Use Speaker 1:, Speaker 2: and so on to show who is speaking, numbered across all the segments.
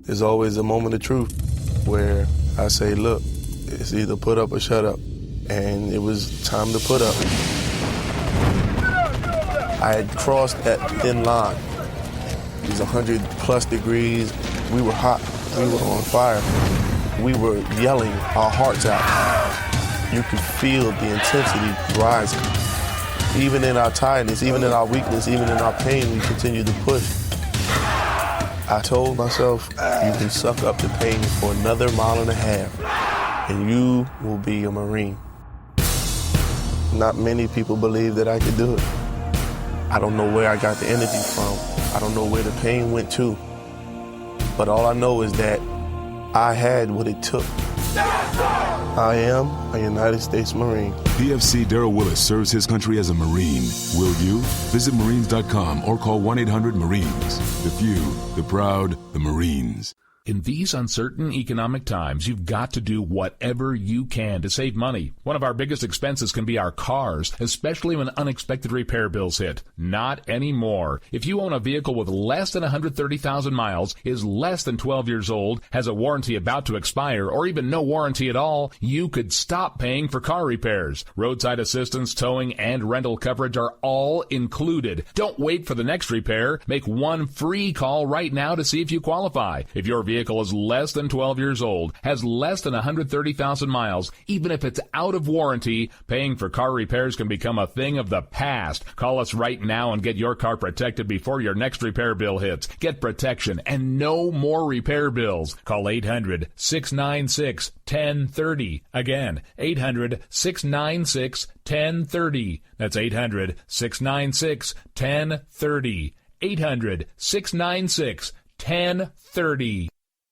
Speaker 1: there's always a moment of truth where I say, look, it's either put up or shut up. And it was time to put up. I had crossed that thin line. It was 100 plus degrees. We were hot. We were on fire. We were yelling our hearts out. You could feel the intensity rising. Even in our tiredness, even in our weakness, even in our pain, we continued to push. I told myself, you can suck up the pain for another mile and a half, and you will be a Marine. Not many people believe that I could do it. I don't know where I got the energy from. I don't know where the pain went to. But all I know is that I had what it took. I am a United States Marine.
Speaker 2: PFC Darrell Willis serves his country as a Marine. Will you? Visit Marines.com or call 1-800-MARINES. The few, the proud, the Marines.
Speaker 3: In these uncertain economic times, you've got to do whatever you can to save money. One of our biggest expenses can be our cars, especially when unexpected repair bills hit. Not anymore. If you own a vehicle with less than 130,000 miles, is less than 12 years old, has a warranty about to expire, or even no warranty at all, you could stop paying for car repairs. Roadside assistance, towing, and rental coverage are all included. Don't wait for the next repair. Make one free call right now to see if you qualify. If your vehicle is less than 12 years old, has less than 130,000 miles, even if it's out of warranty, paying for car repairs can become a thing of the past. Call us right now and get your car protected before your next repair bill hits. Get protection and no more repair bills. Call 800-696-1030. Again, 800-696-1030. That's 800-696-1030. 800-696-1030.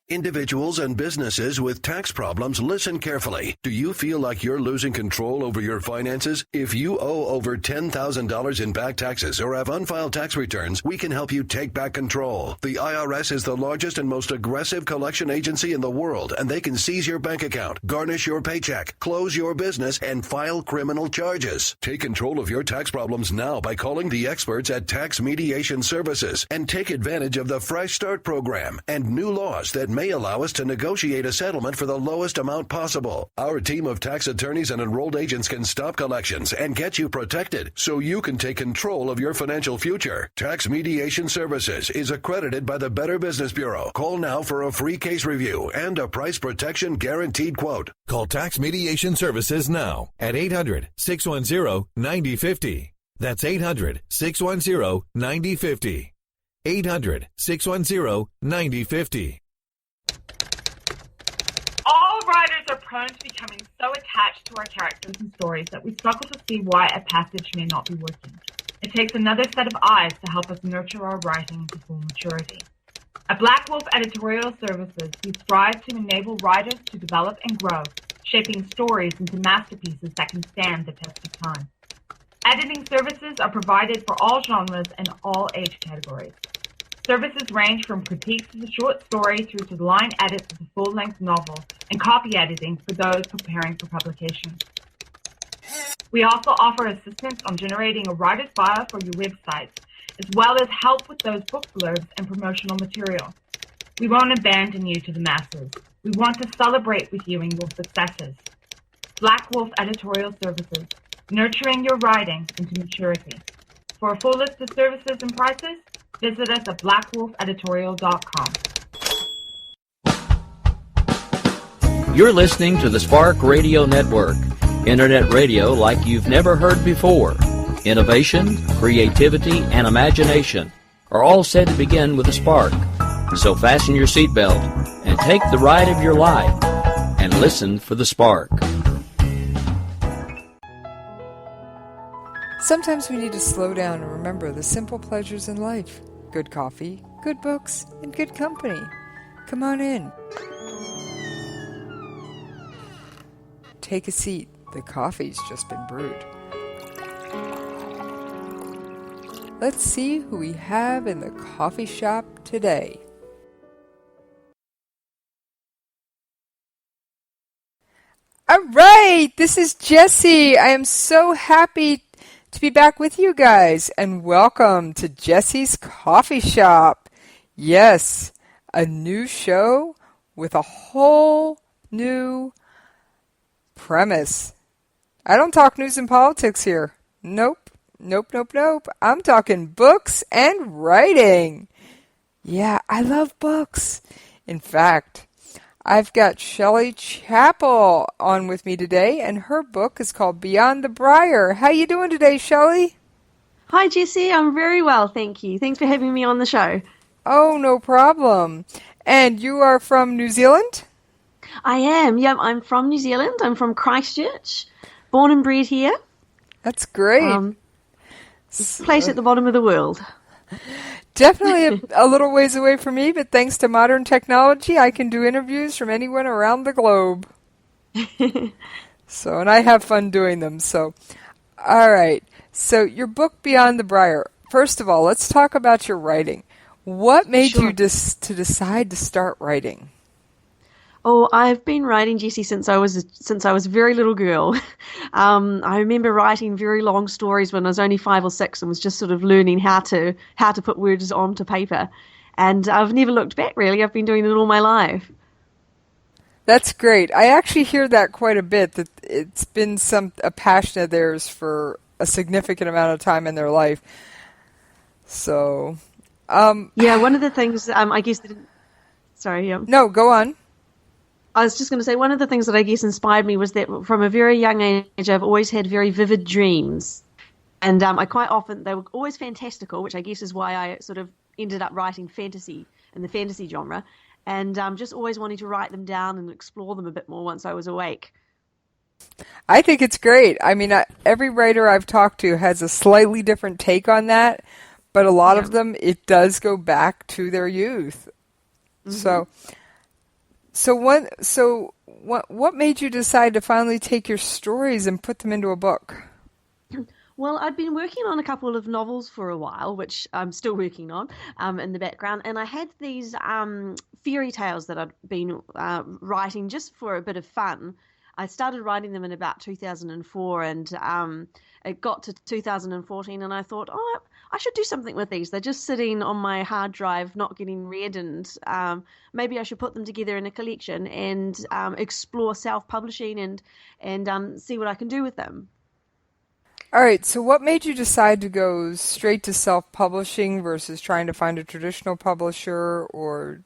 Speaker 4: Individuals and businesses with tax problems, listen carefully. Do you feel like you're losing control over your finances? If you owe over $10,000 in back taxes or have unfiled tax returns, we can help you take back control. The IRS is the largest and most aggressive collection agency in the world, and they can seize your bank account, garnish your paycheck, close your business, and file criminal charges. Take control of your tax problems now by calling the experts at Tax Mediation Services and take advantage of the Fresh Start program and new laws that may allow us to negotiate a settlement for the lowest amount possible. Our team of tax attorneys and enrolled agents can stop collections and get you protected so you can take control of your financial future. Tax Mediation Services is accredited by the Better Business Bureau. Call now for a free case review and a price protection guaranteed quote.
Speaker 5: Call Tax Mediation Services now at 800-610-9050. That's 800-610-9050. 800-610-9050.
Speaker 6: All writers are prone to becoming so attached to our characters and stories that we struggle to see why a passage may not be working. It takes another set of eyes to help us nurture our writing into full maturity. At Black Wolf Editorial Services, we strive to enable writers to develop and grow, shaping stories into masterpieces that can stand the test of time. Editing services are provided for all genres and all age categories. Services range from critiques of the short story through to line edits of the full-length novel and copy editing for those preparing for publication. We also offer assistance on generating a writer's bio for your websites, as well as help with those book blurbs and promotional material. We won't abandon you to the masses. We want to celebrate with you in your successes. Black Wolf Editorial Services, nurturing your writing into maturity. For a full list of services and prices, visit us at blackwolfeditorial.com.
Speaker 7: You're listening to the Spark Radio Network, internet radio like you've never heard before. Innovation, creativity, and imagination are all said to begin with a spark. So fasten your seatbelt and take the ride of your life and listen for the spark.
Speaker 8: Sometimes we need to slow down and remember the simple pleasures in life. Good coffee, good books, and good company. Come on in. Take a seat. The coffee's just been brewed. Let's see who we have in the coffee shop today. All right, this is Jessie. I am so happy to be back with you guys, and welcome to Jessie's Coffee Shop. Yes, a new show with a whole new premise. I don't talk news and politics here. Nope. I'm talking books and writing. Yeah, I love books. In fact, I've got Shelley Chappell on with me today, and her book is called Beyond the Briar. How you doing today, Shelley?
Speaker 9: Hi, Jessie. I'm very well, thank you. Thanks for having me on the show.
Speaker 8: Oh, no problem. And you are from New Zealand?
Speaker 9: I am. Yeah, I'm from New Zealand. I'm from Christchurch, born and bred here.
Speaker 8: That's great.
Speaker 9: Place at the bottom of the world.
Speaker 8: Definitely a little ways away from me, but thanks to modern technology, I can do interviews from anyone around the globe. And I have fun doing them. So, all right. So your book, Beyond the Briar. First of all, let's talk about your writing. What made you to decide to start writing?
Speaker 9: Oh, I've been writing, Jessie, since I was a very little girl. I remember writing very long stories when I was only 5 or 6 and was just sort of learning how to put words onto paper. And I've never looked back, really. I've been doing it all my life.
Speaker 8: That's great. I actually hear that quite a bit, that it's been a passion of theirs for a significant amount of time in their life. So,
Speaker 9: yeah, one of the things, I guess, sorry.
Speaker 8: No, go on.
Speaker 9: I was just going to say, one of the things that I guess inspired me was that from a very young age, I've always had very vivid dreams. And they were always fantastical, which I guess is why I sort of ended up writing fantasy in the fantasy genre. And just always wanting to write them down and explore them a bit more once I was awake.
Speaker 8: I think it's great. I mean, every writer I've talked to has a slightly different take on that, but a lot of them, it does go back to their youth. Mm-hmm. So what made you decide to finally take your stories and put them into a book?
Speaker 9: Well, I'd been working on a couple of novels for a while, which I'm still working on in the background, and I had these fairy tales that I'd been writing just for a bit of fun. I started writing them in about 2004, and it got to 2014, and I thought, I should do something with these. They're just sitting on my hard drive, not getting read, and maybe I should put them together in a collection and explore self-publishing and see what I can do with them.
Speaker 8: All right, so what made you decide to go straight to self-publishing versus trying to find a traditional publisher or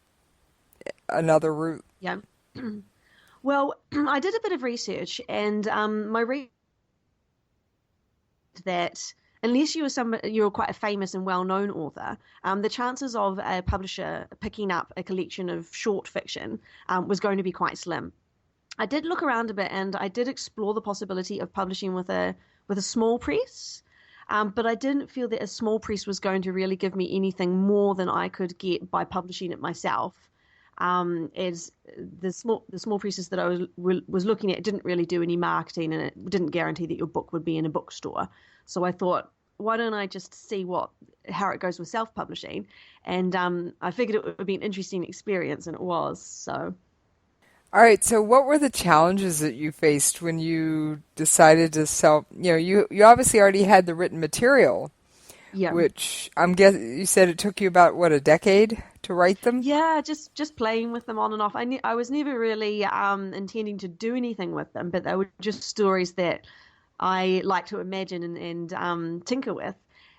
Speaker 8: another route?
Speaker 9: Yeah. Well, I did a bit of research, and that unless you're quite a famous and well-known author, the chances of a publisher picking up a collection of short fiction was going to be quite slim. I did look around a bit, and I did explore the possibility of publishing with a small press, but I didn't feel that a small press was going to really give me anything more than I could get by publishing it myself. As the small presses that I was looking at didn't really do any marketing, and it didn't guarantee that your book would be in a bookstore. So I thought, why don't I just see how it goes with self-publishing? And I figured it would be an interesting experience, and it was. So.
Speaker 8: All right. So what were the challenges that you faced when you decided to you obviously already had the written material. Yeah. Which I'm guessing you said it took you about, a decade to write them? Yeah,
Speaker 9: just playing with them on and off. I was never really intending to do anything with them, but they were just stories that I like to imagine and tinker with.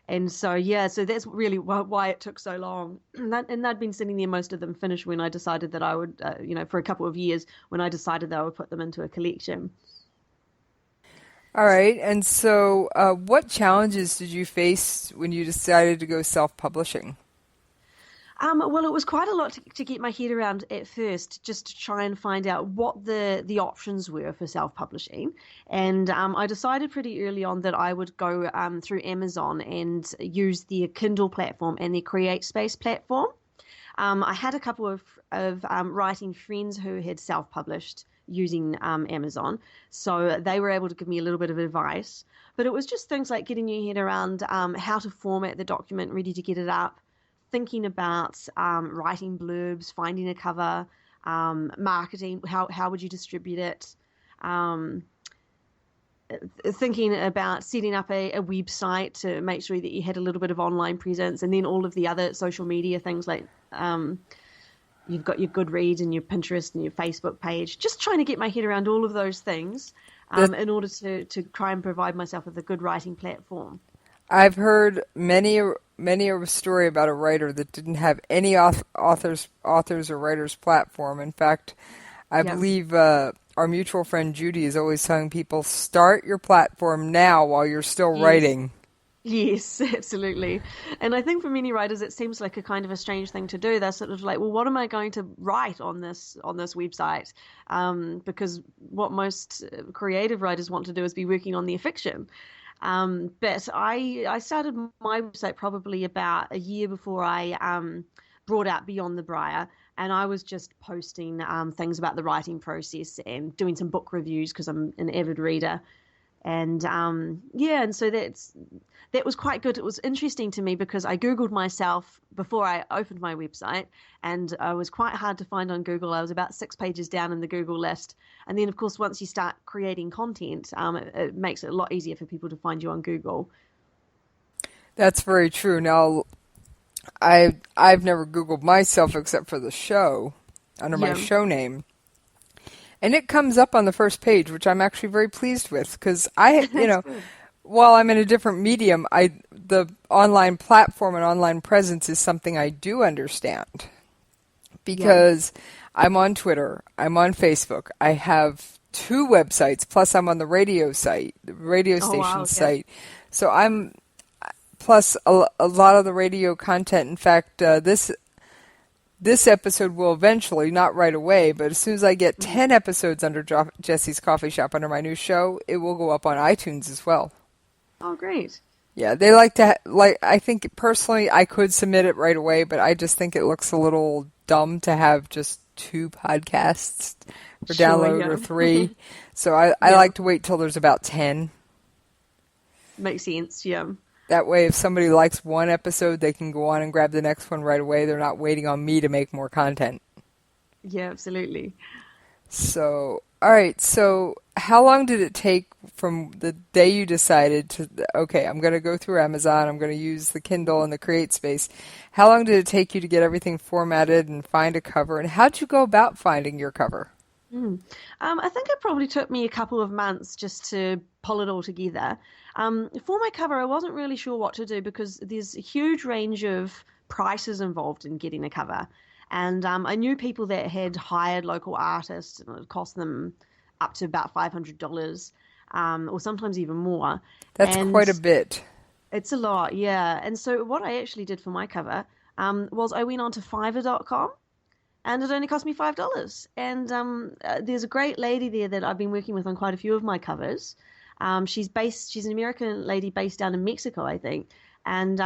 Speaker 9: And so that's really why it took so long. And they'd been sitting there, most of them finished, when I decided that I would, for a couple of years, when I decided that I would put them into a collection.
Speaker 8: All right. And so what challenges did you face when you decided to go self-publishing?
Speaker 9: Well, it was quite a lot to get my head around at first, just to try and find out what the options were for self-publishing. And I decided pretty early on that I would go through Amazon and use their Kindle platform and their CreateSpace platform. I had a couple of writing friends who had self-published using Amazon, so they were able to give me a little bit of advice. But it was just things like getting your head around how to format the document, ready to get it up, thinking about writing blurbs, finding a cover, marketing, how would you distribute it, thinking about setting up a website to make sure that you had a little bit of online presence, and then all of the other social media things like You've got your Goodreads and your Pinterest and your Facebook page. Just trying to get my head around all of those things in order to try and provide myself with a good writing platform.
Speaker 8: I've heard many a story about a writer that didn't have any authors or writers platform. In fact, I believe our mutual friend Judy is always telling people, start your platform now while you're still writing.
Speaker 9: Yes, absolutely. And I think for many writers, it seems like a kind of a strange thing to do. They're sort of like, well, what am I going to write on this website? Because what most creative writers want to do is be working on their fiction. But I started my website probably about a year before I brought out Beyond the Briar. And I was just posting things about the writing process and doing some book reviews because I'm an avid reader. And and so that was quite good. It was interesting to me because I Googled myself before I opened my website, and I was quite hard to find on Google. I was about 6 pages down in the Google list. And then, of course, once you start creating content, it makes it a lot easier for people to find you on Google.
Speaker 8: That's very true. Now, I've never Googled myself except for the show, under my show name. And it comes up on the first page, which I'm actually very pleased with, because while I'm in a different medium, the online platform and online presence is something I do understand. Because I'm on Twitter, I'm on Facebook, I have 2 websites, plus I'm on the radio station site. So I'm, plus a lot of the radio content. In fact, this episode will eventually, not right away, but as soon as I get 10 episodes under Jessie's Coffee Shop under my new show, it will go up on iTunes as well.
Speaker 9: Oh, great.
Speaker 8: Yeah, they like to, I think personally I could submit it right away, but I just think it looks a little dumb to have just 2 podcasts for download or 3. So I like to wait till there's about 10.
Speaker 9: Makes sense, yeah.
Speaker 8: That way, if somebody likes one episode, they can go on and grab the next one right away. They're not waiting on me to make more content.
Speaker 9: Yeah, absolutely.
Speaker 8: So, all right. So, how long did it take from the day you decided to, okay, I'm going to go through Amazon, I'm going to use the Kindle and the Create Space. How long did it take you to get everything formatted and find a cover? And how'd you go about finding your cover?
Speaker 9: I think it probably took me a couple of months just to pull it all together. For my cover, I wasn't really sure what to do because there's a huge range of prices involved in getting a cover. And I knew people that had hired local artists, and it would cost them up to about $500 or sometimes even more.
Speaker 8: That's quite a bit.
Speaker 9: It's a lot, yeah. And so what I actually did for my cover was I went on to Fiverr.com. And it only cost me $5. And there's a great lady there that I've been working with on quite a few of my covers. She's an American lady based down in Mexico, I think. And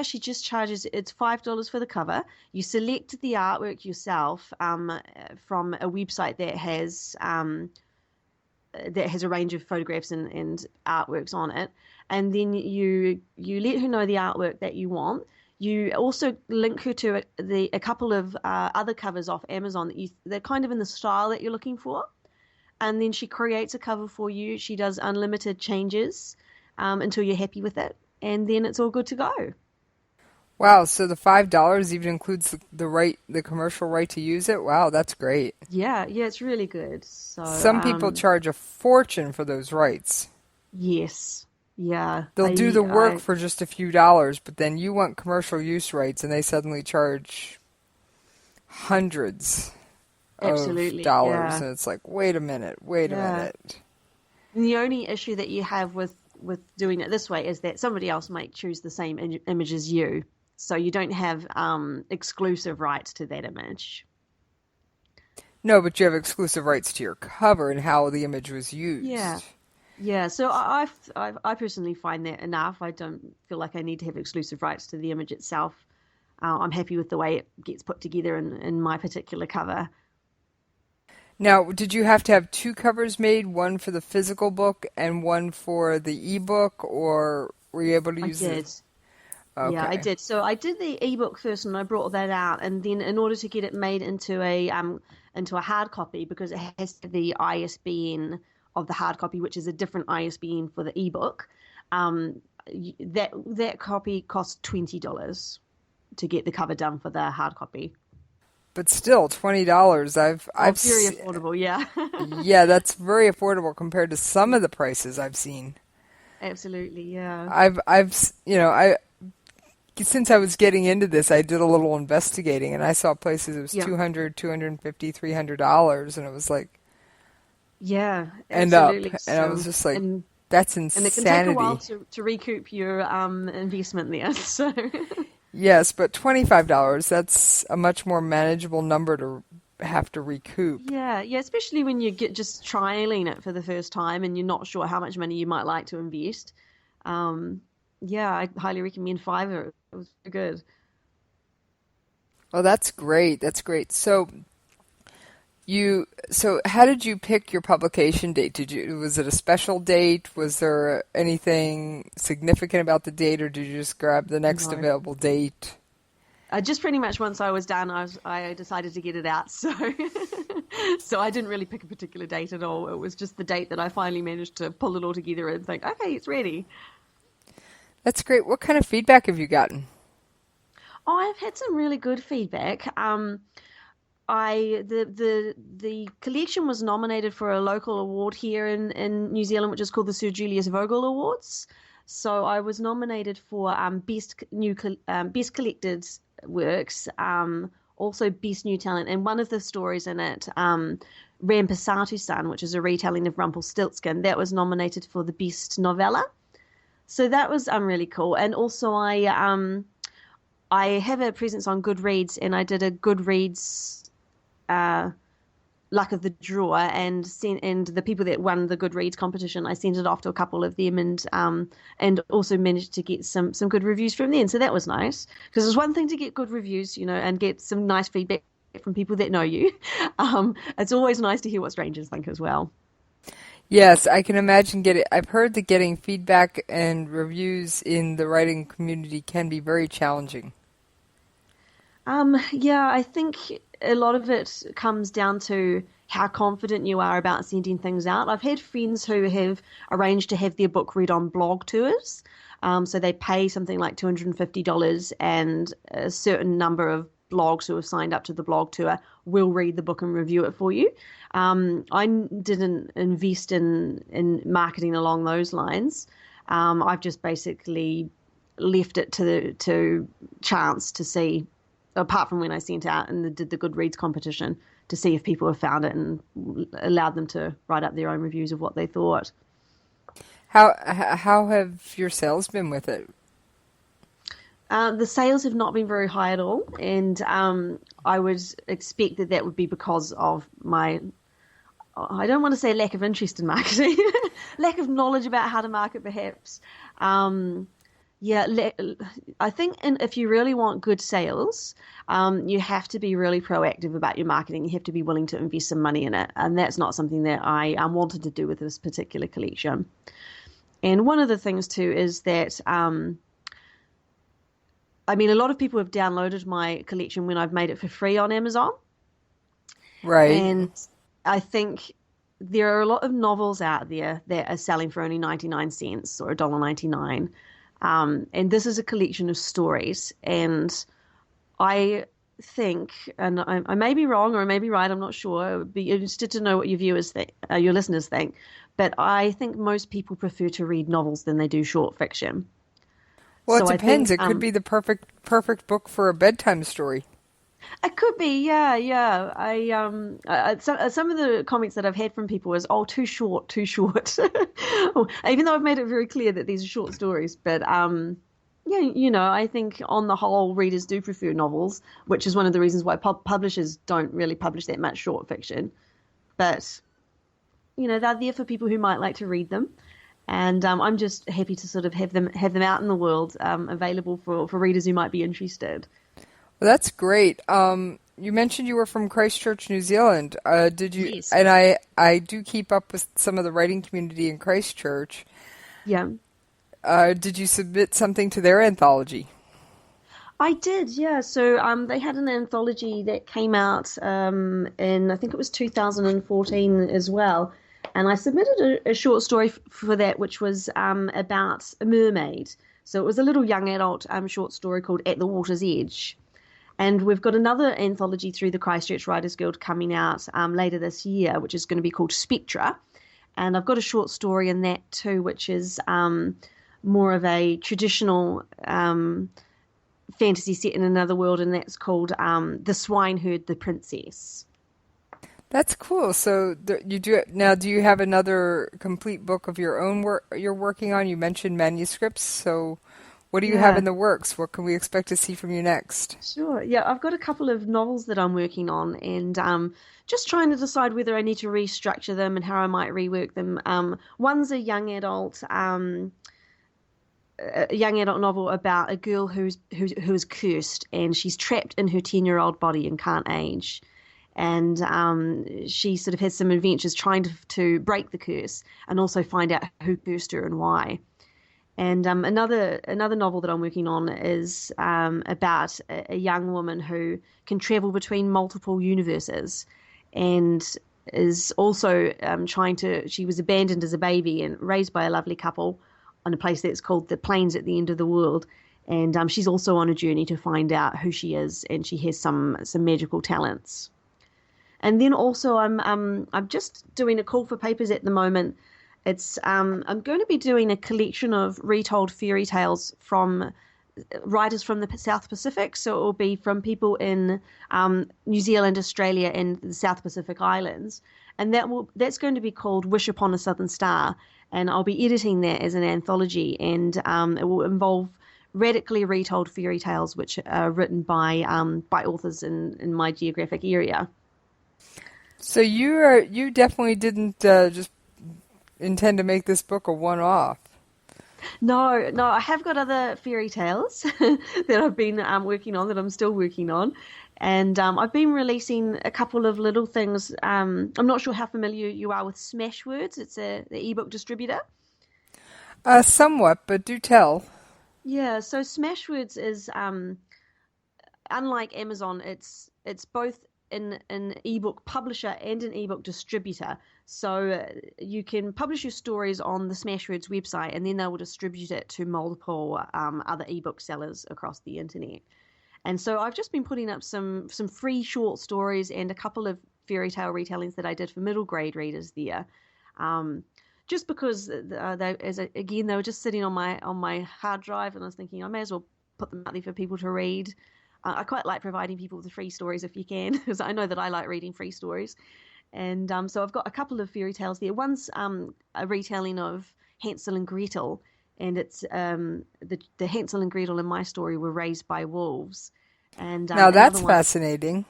Speaker 9: she just charges, it's $5 for the cover. You select the artwork yourself from a website that has a range of photographs and artworks on it. And then you let her know the artwork that you want. You also link her to a couple of other covers off Amazon they're kind of in the style that you're looking for. And then she creates a cover for you. She does unlimited changes until you're happy with it. And then it's all good to go.
Speaker 8: Wow, so the $5 even includes the commercial right to use it? Wow, that's great.
Speaker 9: Yeah, it's really good. So
Speaker 8: some people charge a fortune for those rights.
Speaker 9: Yes. Yeah.
Speaker 8: They'll do the work for just a few dollars, but then you want commercial use rights and they suddenly charge hundreds of dollars. And it's like, wait a minute.
Speaker 9: And the only issue that you have with doing it this way is that somebody else might choose the same image as you. So you don't have exclusive rights to that image.
Speaker 8: No, but you have exclusive rights to your cover and how the image was used.
Speaker 9: Yeah, so I personally find that enough. I don't feel like I need to have exclusive rights to the image itself. I'm happy with the way it gets put together in my particular cover.
Speaker 8: Now, did you have to have 2 covers made, one for the physical book and one for the ebook, or were you able to use it?
Speaker 9: I did. Okay. Yeah, I did. So I did the ebook first, and I brought that out, and then in order to get it made into a hard copy, because it has the ISBN of the hard copy, which is a different ISBN for the ebook, that copy cost $20 to get the cover done for the hard copy.
Speaker 8: but still, $20. I've
Speaker 9: very affordable, yeah.
Speaker 8: Yeah, that's very affordable compared to some of the prices I've seen.
Speaker 9: Absolutely, yeah.
Speaker 8: I since I was getting into this, I did a little investigating, and I saw places it was $200, $250, $300, and it was like,
Speaker 9: yeah,
Speaker 8: and up,
Speaker 9: absolutely.
Speaker 8: and I was just like, that's insanity.
Speaker 9: And it can take a while to recoup your investment there. So
Speaker 8: yes, but $25, that's a much more manageable number to have to recoup.
Speaker 9: Yeah, especially when you get just trialing it for the first time and you're not sure how much money you might like to invest. I highly recommend Fiverr. It was good.
Speaker 8: Oh, that's great. That's great. So how did you pick your publication date? Was it a special date? Was there anything significant about the date, or did you just grab the next available date?
Speaker 9: Just pretty much once I was done, I decided to get it out. So I didn't really pick a particular date at all. It was just the date that I finally managed to pull it all together and think, okay, it's ready. That's great. What kind of feedback have you gotten? Oh, I've had some really good feedback. The collection was nominated for a local award here in New Zealand, which is called the Sir Julius Vogel Awards. So I was nominated for best collected works, also best new talent, and one of the stories in it, Rampasatu-san, which is a retelling of Rumpelstiltskin, that was nominated for the best novella. So that was really cool. And also I have a presence on Goodreads, and I did a Goodreads luck of the draw, and the people that won the Goodreads competition, I sent it off to a couple of them, and also managed to get some good reviews from them. So that was nice, because it's one thing to get good reviews, and get some nice feedback from people that know you. It's always nice to hear what strangers think as well. Yes, I can imagine I've heard that getting feedback and reviews in the writing community can be very challenging. I think a lot of it comes down to how confident you are about sending things out. I've had friends who have arranged to have their book read on blog tours. So they pay something like $250, and a certain number of blogs who have signed up to the blog tour will read the book and review it for you. I didn't invest in marketing along those lines. I've just basically left it to chance to see, apart from when I sent out and did the Goodreads competition, to see if people have found it and allowed them to write up their own reviews of what they thought. How have your sales been with it? The sales have not been very high at all, and I would expect that would be because of my, I don't want to say lack of interest in marketing, lack of knowledge about how to market perhaps. I think if you really want good sales, you have to be really proactive about your marketing. You have to be willing to invest some money in it, and that's not something that I wanted to do with this particular collection. And one of the things too is that a lot of people have downloaded my collection when I've made it for free on Amazon. Right. And I think there are a lot of novels out there that are selling for only 99 cents or $1.99. And this is a collection of stories. And I think, and I may be wrong or I may be right, I'm not sure. I would be interested to know what your viewers think, your listeners think. But I think most people prefer to read novels than they do short fiction. Well, it depends. It could be the perfect book for a bedtime story. It could be, yeah. Some of the comments that I've had from people is, "Oh, too short." Even though I've made it very clear that these are short stories, but I think on the whole, readers do prefer novels, which is one of the reasons why publishers don't really publish that much short fiction. But they're there for people who might like to read them. And I'm just happy to sort of have them out in the world, available for readers who might be interested. Well, that's great. You mentioned you were from Christchurch, New Zealand. Did you? Yes. And I do keep up with some of the writing community in Christchurch. Yeah. Did you submit something to their anthology? I did, yeah. So they had an anthology that came out in, I think it was 2014 as well. And I submitted a short story for that, which was about a mermaid. So it was a little young adult short story called At the Water's Edge. And we've got another anthology through the Christchurch Writers Guild coming out later this year, which is going to be called Spectra. And I've got a short story in that too, which is more of a traditional fantasy set in another world, and that's called The Swineherd, the Princess.
Speaker 8: That's cool. So you do now. Do you have another complete book of your own work you're working on? You mentioned manuscripts. So what do you have in the works? What can we expect to see from you next?
Speaker 9: Sure. Yeah, I've got a couple of novels that I'm working on, and just trying to decide whether I need to restructure them and how I might rework them. One's a young adult novel about a girl who is cursed, and she's trapped in her 10-year-old body and can't age. And she sort of has some adventures trying to break the curse and also find out who cursed her and why. And another novel that I'm working on is about a young woman who can travel between multiple universes, and is also she was abandoned as a baby and raised by a lovely couple on a place that's called the Plains at the End of the World. And she's also on a journey to find out who she is, and she has some magical talents. And then also I'm just doing a call for papers at the moment. It's I'm going to be doing a collection of retold fairy tales from writers from the South Pacific. So it will be from people in New Zealand, Australia, and the South Pacific Islands. And that's going to be called Wish Upon a Southern Star. And I'll be editing that as an anthology, and it will involve radically retold fairy tales which are written by authors in my geographic area.
Speaker 8: So you definitely didn't just intend to make this book a one-off.
Speaker 9: No, I have got other fairy tales that I've been working on, that I'm still working on. And I've been releasing a couple of little things. I'm not sure how familiar you are with Smashwords. It's the ebook distributor.
Speaker 8: Somewhat, but do tell.
Speaker 9: Yeah, so Smashwords is, unlike Amazon, it's both an ebook publisher and an ebook distributor. So you can publish your stories on the Smashwords website, and then they will distribute it to multiple other ebook sellers across the internet. And so I've just been putting up some free short stories and a couple of fairy tale retellings that I did for middle grade readers there. Just because they were just sitting on my hard drive, and I was thinking I may as well put them out there for people to read. I quite like providing people with free stories if you can, because I know that I like reading free stories. And so I've got a couple of fairy tales there. One's a retelling of Hansel and Gretel, and it's the Hansel and Gretel in my story were raised by wolves. And
Speaker 8: now that's fascinating.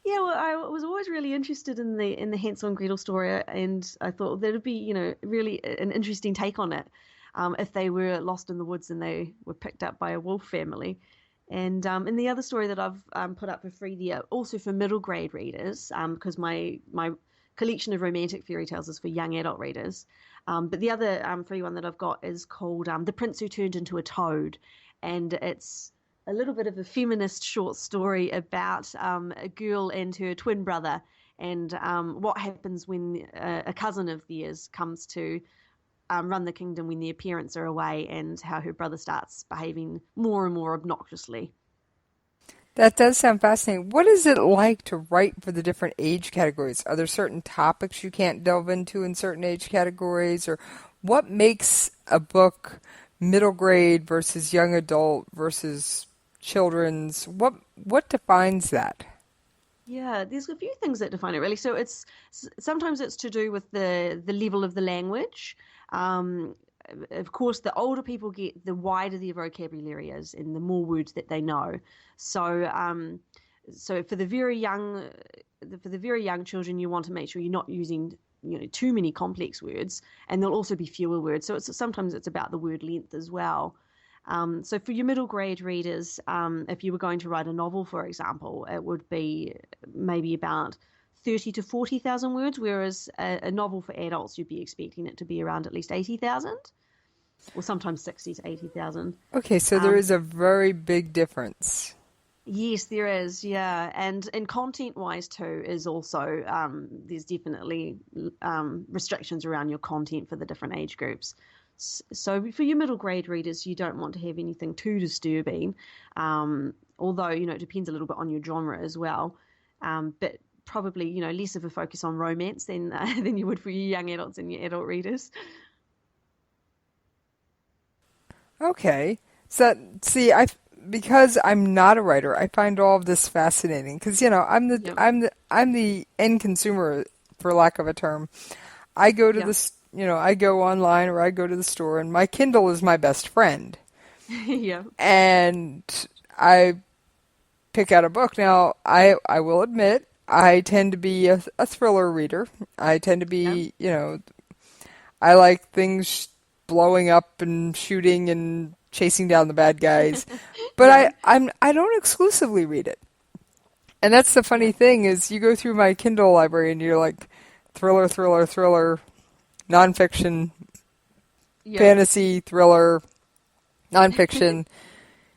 Speaker 9: Yeah, well, I was always really interested in the Hansel and Gretel story, and I thought that would be, really an interesting take on it, if they were lost in the woods and they were picked up by a wolf family. And the other story that I've put up for free there, also for middle grade readers, because my collection of romantic fairy tales is for young adult readers. But the other free one that I've got is called The Prince Who Turned into a Toad, and it's a little bit of a feminist short story about a girl and her twin brother, and what happens when a cousin of theirs comes to run the kingdom when their parents are away, and how her brother starts behaving more and more obnoxiously.
Speaker 8: That does sound fascinating. What is it like to write for the different age categories? Are there certain topics you can't delve into in certain age categories? Or what makes a book middle grade versus young adult versus children's? What defines that?
Speaker 9: Yeah, there's a few things that define it, really. So sometimes it's to do with the level of the language. Of course, the older people get, the wider their vocabulary is, and the more words that they know. So, for the very young children, you want to make sure you're not using too many complex words, and there'll also be fewer words. So sometimes it's about the word length as well. So for your middle grade readers, if you were going to write a novel, for example, it would be maybe about 30 to 40,000 words, whereas a novel for adults, you'd be expecting it to be around at least 80,000, or sometimes 60 to 80,000.
Speaker 8: Okay, so there is a very big difference.
Speaker 9: Yes, there is, yeah. And content-wise too is also, there's definitely restrictions around your content for the different age groups. So for your middle grade readers, you don't want to have anything too disturbing, although, it depends a little bit on your genre as well. But probably, less of a focus on romance than than you would for your young adults and your adult readers.
Speaker 8: Okay. So, see, because I'm not a writer, I find all of this fascinating because
Speaker 9: Yep.
Speaker 8: I'm the end consumer, for lack of a term. I go to
Speaker 9: Yeah.
Speaker 8: I go online or I go to the store, and my Kindle is my best friend,
Speaker 9: Yeah.
Speaker 8: and I pick out a book. Now, I will admit, I tend to be a thriller reader. I tend to be, I like things blowing up and shooting and chasing down the bad guys, but I don't exclusively read it. And that's the funny thing is you go through my Kindle library and you're like thriller, thriller, thriller, nonfiction,
Speaker 9: Yeah.
Speaker 8: fantasy, thriller, nonfiction.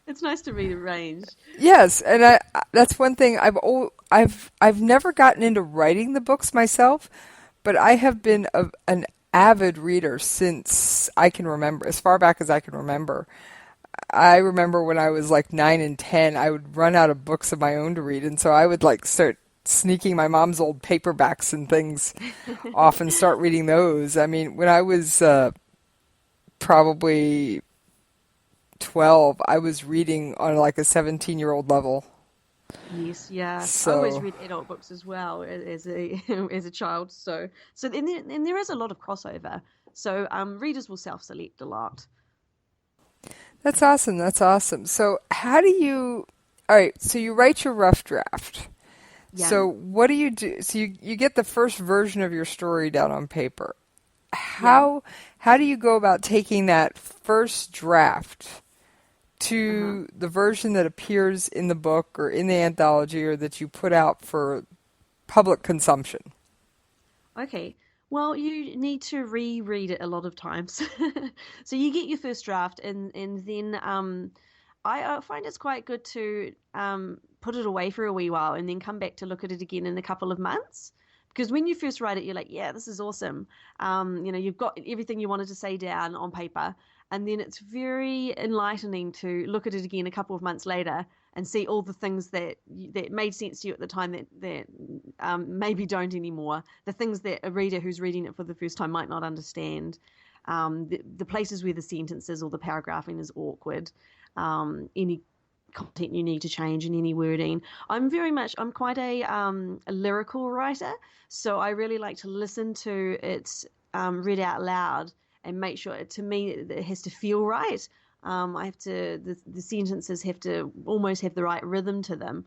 Speaker 9: It's nice to read a range.
Speaker 8: Yes, and that's one thing I've never gotten into writing the books myself, but I have been an avid reader since I can remember, as far back as I can remember. I remember when I was like 9 and 10, I would run out of books of my own to read, and so I would like start sneaking my mom's old paperbacks and things off and start reading those. I mean, when I was probably 12, I was reading on like a 17-year-old level.
Speaker 9: Yes, yeah.
Speaker 8: So,
Speaker 9: I always read adult books as well as a as a child. And there is a lot of crossover. So readers will self-select a lot.
Speaker 8: that's awesome. That's awesome. So how do you, all right, so you write your rough draft.
Speaker 9: Yeah.
Speaker 8: So what do you do? So you get the first version of your story down on paper. How do you go about taking that first draft to the version that appears in the book or in the anthology or that you put out for public consumption?
Speaker 9: Okay. Well, you need to reread it a lot of times. So you get your first draft, and then I find it's quite good to put it away for a wee while and then come back to look at it again in a couple of months. Because when you first write it, you're like, yeah, this is awesome. You've got everything you wanted to say down on paper. And then it's very enlightening to look at it again a couple of months later and see all the things that made sense to you at the time that maybe don't anymore. The things that a reader who's reading it for the first time might not understand. The places where the sentences or the paragraphing is awkward. Any content you need to change and any wording. I'm quite a lyrical writer, so I really like to listen to it read out loud and make sure, to me, it has to feel right. The sentences have to almost have the right rhythm to them.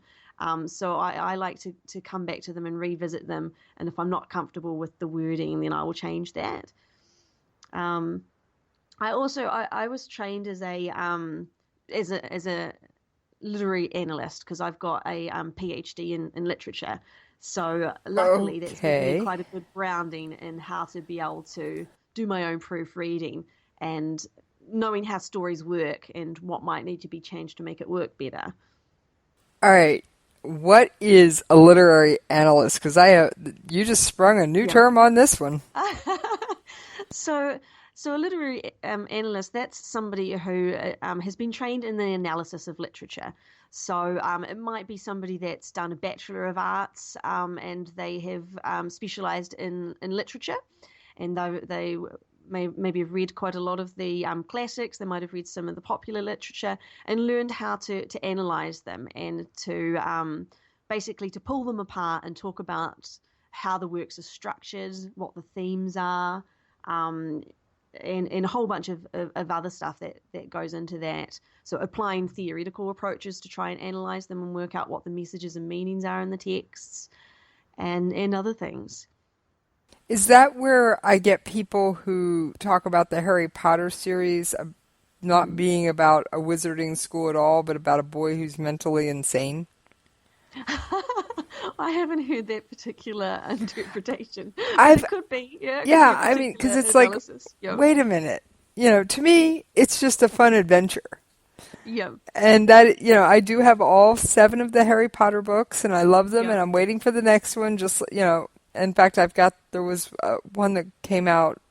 Speaker 9: So I like to come back to them and revisit them, and if I'm not comfortable with the wording, then I will change that. I was trained as a literary analyst because I've got a PhD in literature. So luckily that's given me quite a good grounding in how to be able to do my own proofreading and knowing how stories work and what might need to be changed to make it work better.
Speaker 8: All right. What is a literary analyst? Because you just sprung a new term on this one.
Speaker 9: So a literary analyst, that's somebody who has been trained in the analysis of literature. So it might be somebody that's done a Bachelor of Arts and they have specialized in literature, and they maybe have read quite a lot of the classics. They might have read some of the popular literature and learned how to analyze them and to basically to pull them apart and talk about how the works are structured, what the themes are, and a whole bunch of other stuff that goes into that. So applying theoretical approaches to try and analyze them and work out what the messages and meanings are in the texts and other things.
Speaker 8: Is that where I get people who talk about the Harry Potter series not being about a wizarding school at all, but about a boy who's mentally insane?
Speaker 9: I haven't heard that particular interpretation.
Speaker 8: It
Speaker 9: could be, yeah.
Speaker 8: Yeah, I mean, because it's analysis. Wait a minute. To me, it's just a fun adventure.
Speaker 9: Yeah.
Speaker 8: And that, I do have all 7 of the Harry Potter books, and I love them, and I'm waiting for the next one. Just, in fact, there was one that came out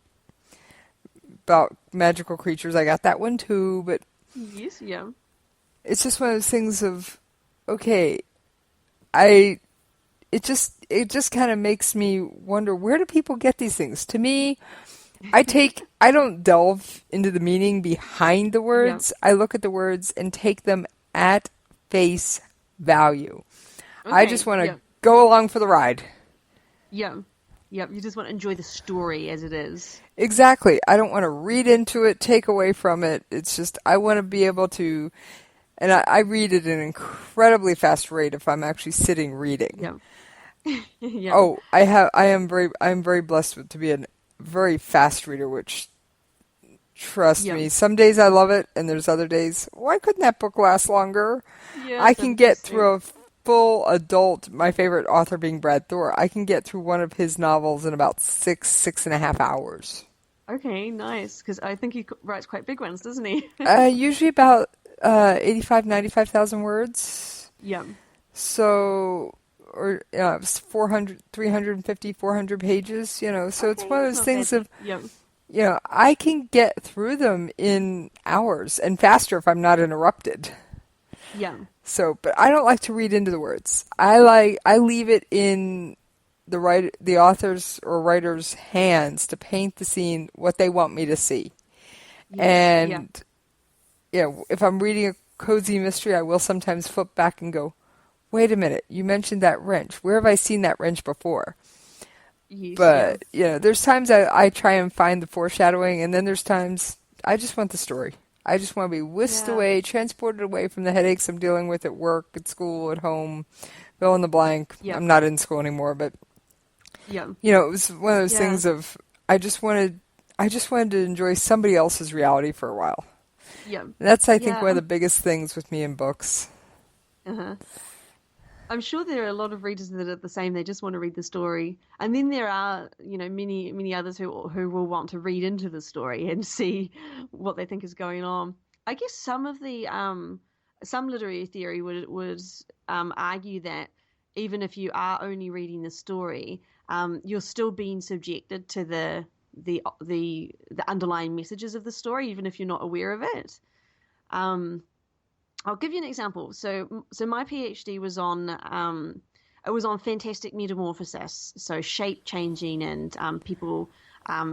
Speaker 8: about magical creatures. I got that one too, but
Speaker 9: yes, yeah.
Speaker 8: It's just one of those things of okay, it just kind of makes me wonder, where do people get these things? To me, I don't delve into the meaning behind the words. I look at the words and take them at face value.
Speaker 9: Okay,
Speaker 8: I just want to go along for the ride.
Speaker 9: Yeah. Yep, you just want to enjoy the story as it is.
Speaker 8: Exactly. I don't want to read into it, take away from it. It's just, I want to be able to, and I read at an incredibly fast rate if I'm actually sitting reading.
Speaker 9: Yeah. Yeah.
Speaker 8: Oh, I'm very blessed to be a very fast reader, which, trust me, some days I love it, and there's other days, why couldn't that book last longer?
Speaker 9: Yeah,
Speaker 8: I can get through a full adult, my favorite author being Brad Thor, I can get through one of his novels in about 6.5 hours.
Speaker 9: Okay, nice, because I think he writes quite big ones, doesn't he?
Speaker 8: Usually about 95,000 words.
Speaker 9: Yeah.
Speaker 8: So, or it's 350, 400 pages, so it's one of those things of, I can get through them in hours and faster if I'm not interrupted.
Speaker 9: Yeah.
Speaker 8: So, but I don't like to read into the words. I leave it in the author's or writer's hands to paint the scene what they want me to see. And if I'm reading a cozy mystery, I will sometimes flip back and go, wait a minute, you mentioned that wrench. Where have I seen that wrench before?
Speaker 9: Yes,
Speaker 8: but, there's times I try and find the foreshadowing, and then there's times I just want the story. I just want to be whisked away, transported away from the headaches I'm dealing with at work, at school, at home, fill in the blank. I'm not in school anymore, but, it was one of those things of, I just wanted to enjoy somebody else's reality for a while.
Speaker 9: Yeah.
Speaker 8: That's, I think, one of the biggest things with me in books.
Speaker 9: Uh-huh. I'm sure there are a lot of readers that are the same. They just want to read the story. And then there are, many others who will want to read into the story and see what they think is going on. I guess some of the, some literary theory would argue that even if you are only reading the story, you're still being subjected to the underlying messages of the story, even if you're not aware of it. I'll give you an example. So my PhD was on fantastic metamorphosis, so shape changing and people,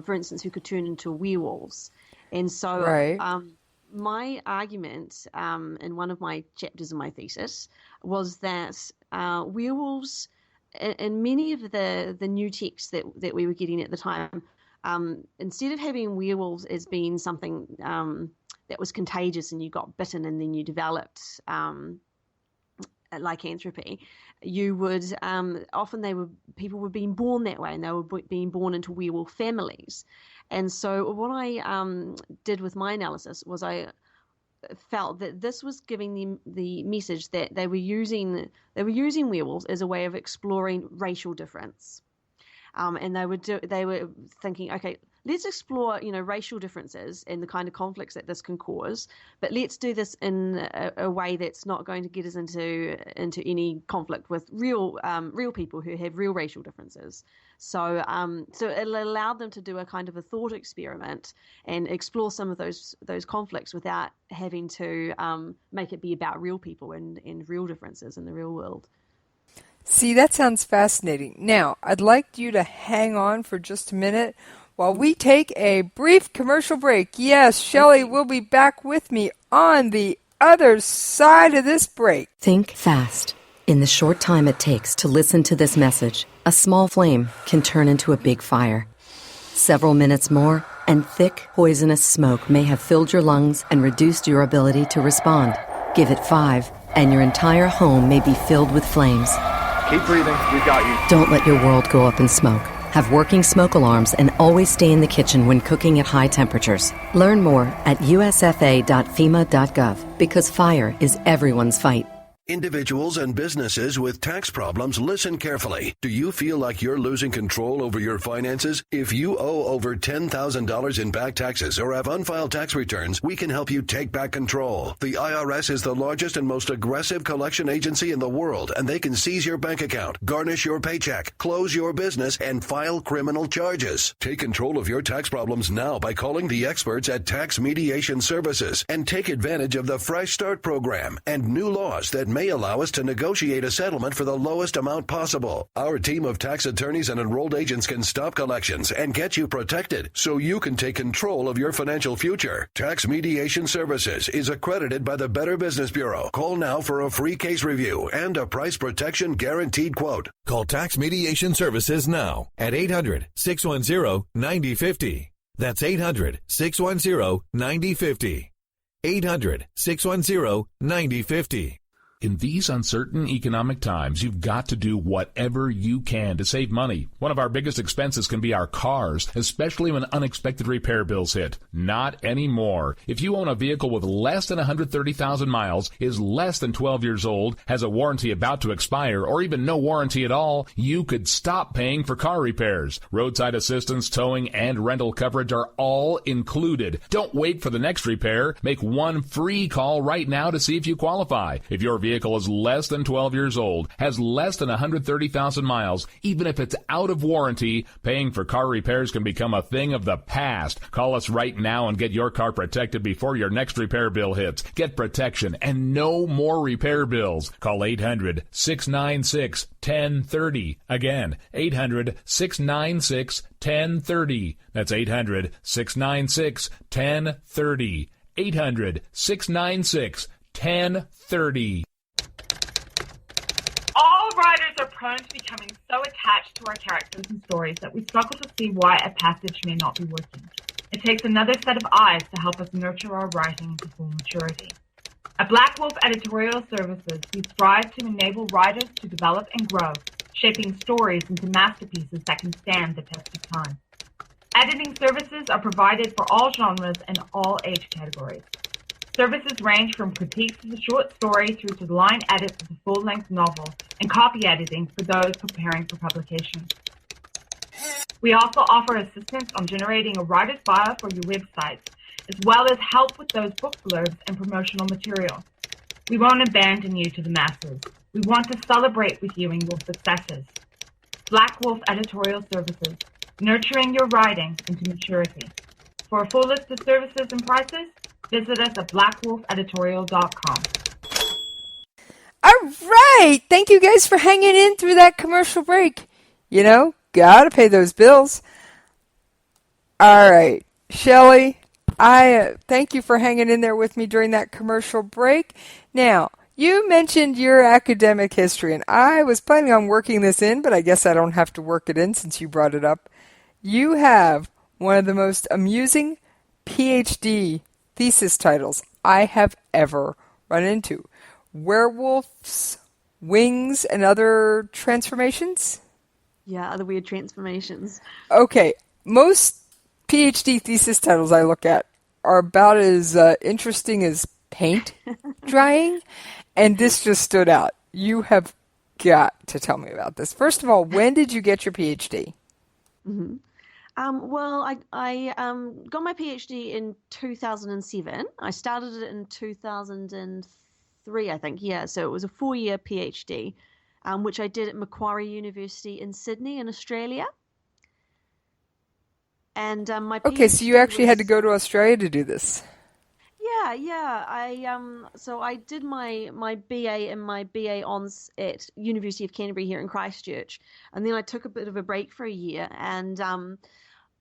Speaker 9: for instance, who could turn into werewolves. And so my argument in one of my chapters in my thesis was that werewolves, in many of the new texts that we were getting at the time, instead of having werewolves as being something that was contagious and you got bitten and then you developed lycanthropy, you would often people were being born that way, and they were being born into werewolf families. And so what I did with my analysis was I felt that this was giving the message that they were using werewolves as a way of exploring racial difference. And they were thinking, okay, let's explore, racial differences and the kind of conflicts that this can cause, but let's do this in a way that's not going to get us into any conflict with real people who have real racial differences. So it allowed them to do a kind of a thought experiment and explore some of those conflicts without having to make it be about real people and real differences in the real world.
Speaker 8: See, that sounds fascinating. Now, I'd like you to hang on for just a minute while we take a brief commercial break. Yes, Shelley will be back with me on the other side of this break.
Speaker 10: Think fast. In the short time it takes to listen to this message, a small flame can turn into a big fire. Several minutes more, and thick, poisonous smoke may have filled your lungs and reduced your ability to respond. Give it 5, and your entire home may be filled with flames.
Speaker 11: Keep breathing. We've got you.
Speaker 10: Don't let your world go up in smoke. Have working smoke alarms and always stay in the kitchen when cooking at high temperatures. Learn more at usfa.fema.gov, because fire is everyone's fight.
Speaker 4: Individuals and businesses with tax problems, listen carefully. Do you feel like you're losing control over your finances? If you owe over $10,000 in back taxes or have unfiled tax returns, we can help you take back control. The IRS is the largest and most aggressive collection agency in the world, and they can seize your bank account, garnish your paycheck, close your business, and file criminal charges. Take control of your tax problems now by calling the experts at Tax Mediation Services and take advantage of the Fresh Start program and new laws that may allow us to negotiate a settlement for the lowest amount possible. Our team of tax attorneys and enrolled agents can stop collections and get you protected so you can take control of your financial future. Tax Mediation Services is accredited by the Better Business Bureau. Call now for a free case review and a price protection guaranteed quote.
Speaker 5: Call Tax Mediation Services now at 800-610-9050. That's 800-610-9050. 800-610-9050.
Speaker 3: In these uncertain economic times, you've got to do whatever you can to save money. One of our biggest expenses can be our cars, especially when unexpected repair bills hit. Not anymore. If you own a vehicle with less than 130,000 miles, is less than 12 years old, has a warranty about to expire, or even no warranty at all, you could stop paying for car repairs. Roadside assistance, towing, and rental coverage are all included. Don't wait for the next repair. Make one free call right now to see if you qualify. If your vehicle is less than 12 years old, has less than 130,000 miles, even if it's out of warranty, paying for car repairs can become a thing of the past. Call us right now and get your car protected before your next repair bill hits. Get protection and no more repair bills. Call 800-696-1030. Again, 800-696-1030. That's 800-696-1030. 800-696-1030.
Speaker 6: All writers are prone to becoming so attached to our characters and stories that we struggle to see why a passage may not be working. It takes another set of eyes to help us nurture our writing into full maturity. At Black Wolf Editorial Services, we strive to enable writers to develop and grow, shaping stories into masterpieces that can stand the test of time. Editing services are provided for all genres and all age categories. Services range from critiques of the short story through to the line edits of the full-length novel and copy editing for those preparing for publication. We also offer assistance on generating a writer's bio for your websites, as well as help with those book blurbs and promotional material. We won't abandon you to the masses. We want to celebrate with you and your successes. Black Wolf Editorial Services, nurturing your writing into maturity. For a full list of services and prices, visit us at blackwolfeditorial.com.
Speaker 8: All right. Thank you guys for hanging in through that commercial break. You know, gotta pay those bills. All right. Shelley, I thank you for hanging in there with me during that commercial break. Now, you mentioned your academic history, and I was planning on working this in, but I guess I don't have to work it in since you brought it up. You have one of the most amusing PhD thesis titles I have ever run into. Werewolves, Wings, and Other Transformations?
Speaker 9: Yeah, other weird transformations.
Speaker 8: Okay, most PhD thesis titles I look at are about as interesting as paint drying, and this just stood out. You have got to tell me about this. First of all, when did you get your PhD?
Speaker 9: Mm-hmm. Well, I got my PhD in 2007. I started it in 2003, I think. Yeah, so it was a 4-year PhD, which I did at Macquarie University in Sydney in Australia. And my PhD
Speaker 8: okay, so you actually had to go to Australia to do this.
Speaker 9: Yeah. So I did my BA and my BA Hons at University of Canterbury here in Christchurch, and then I took a bit of a break for a year, and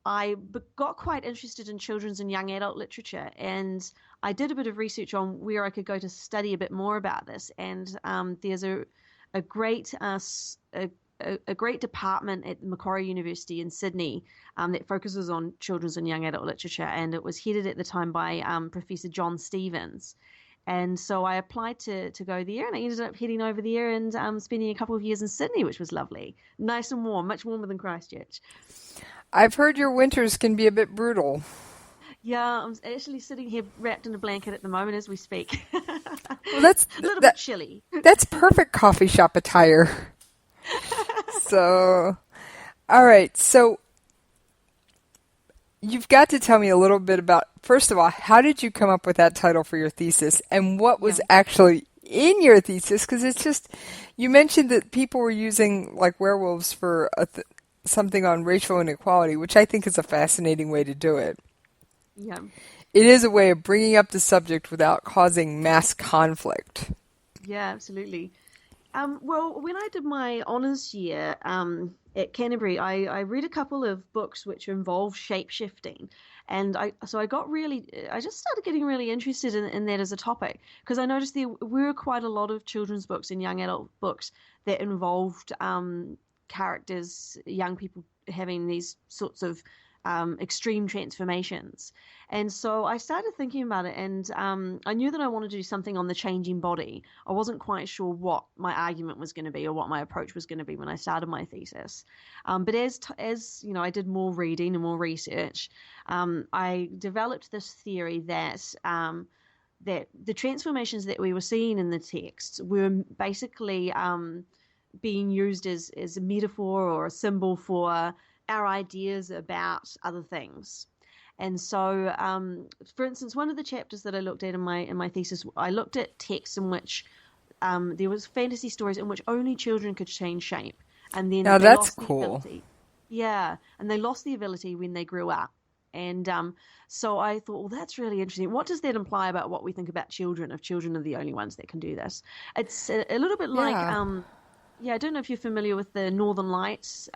Speaker 9: I got quite interested in children's and young adult literature, and I did a bit of research on where I could go to study a bit more about this. And there's a great department at Macquarie University in Sydney that focuses on children's and young adult literature, and it was headed at the time by Professor John Stevens. And so I applied to go there, and I ended up heading over there and spending a couple of years in Sydney, which was lovely. Nice and warm, much warmer than Christchurch.
Speaker 8: I've heard your winters can be a bit brutal.
Speaker 9: Yeah, I'm actually sitting here wrapped in a blanket at the moment as we speak.
Speaker 8: Well, that's
Speaker 9: a little bit chilly.
Speaker 8: That's perfect coffee shop attire. So, all right. So, you've got to tell me a little bit about, first of all, how did you come up with that title for your thesis, and what was actually in your thesis? Because it's just, you mentioned that people were using like werewolves for something on racial inequality, which I think is a fascinating way to do it.
Speaker 9: Yeah.
Speaker 8: It is a way of bringing up the subject without causing mass conflict.
Speaker 9: Yeah, absolutely. Well, when I did my honours year at Canterbury, I read a couple of books which involve shape-shifting. And I just started getting really interested in that as a topic, because I noticed there were quite a lot of children's books and young adult books that involved characters, young people having these sorts of extreme transformations. And so I started thinking about it, and I knew that I wanted to do something on the changing body. I wasn't quite sure what my argument was going to be or what my approach was going to be when I started my thesis. But as you know, I did more reading and more research. I developed this theory that that the transformations that we were seeing in the text were basically being used as a metaphor or a symbol for our ideas about other things. And so, for instance, one of the chapters that I looked at in my thesis, I looked at texts in which there was fantasy stories in which only children could change shape, and then
Speaker 8: Now
Speaker 9: they
Speaker 8: that's
Speaker 9: lost the
Speaker 8: cool.
Speaker 9: ability. Yeah, and they lost the ability when they grew up. And so I thought, well, that's really interesting. What does that imply about what we think about children, if children are the only ones that can do this? It's a little bit like I don't know if you're familiar with the Northern Lights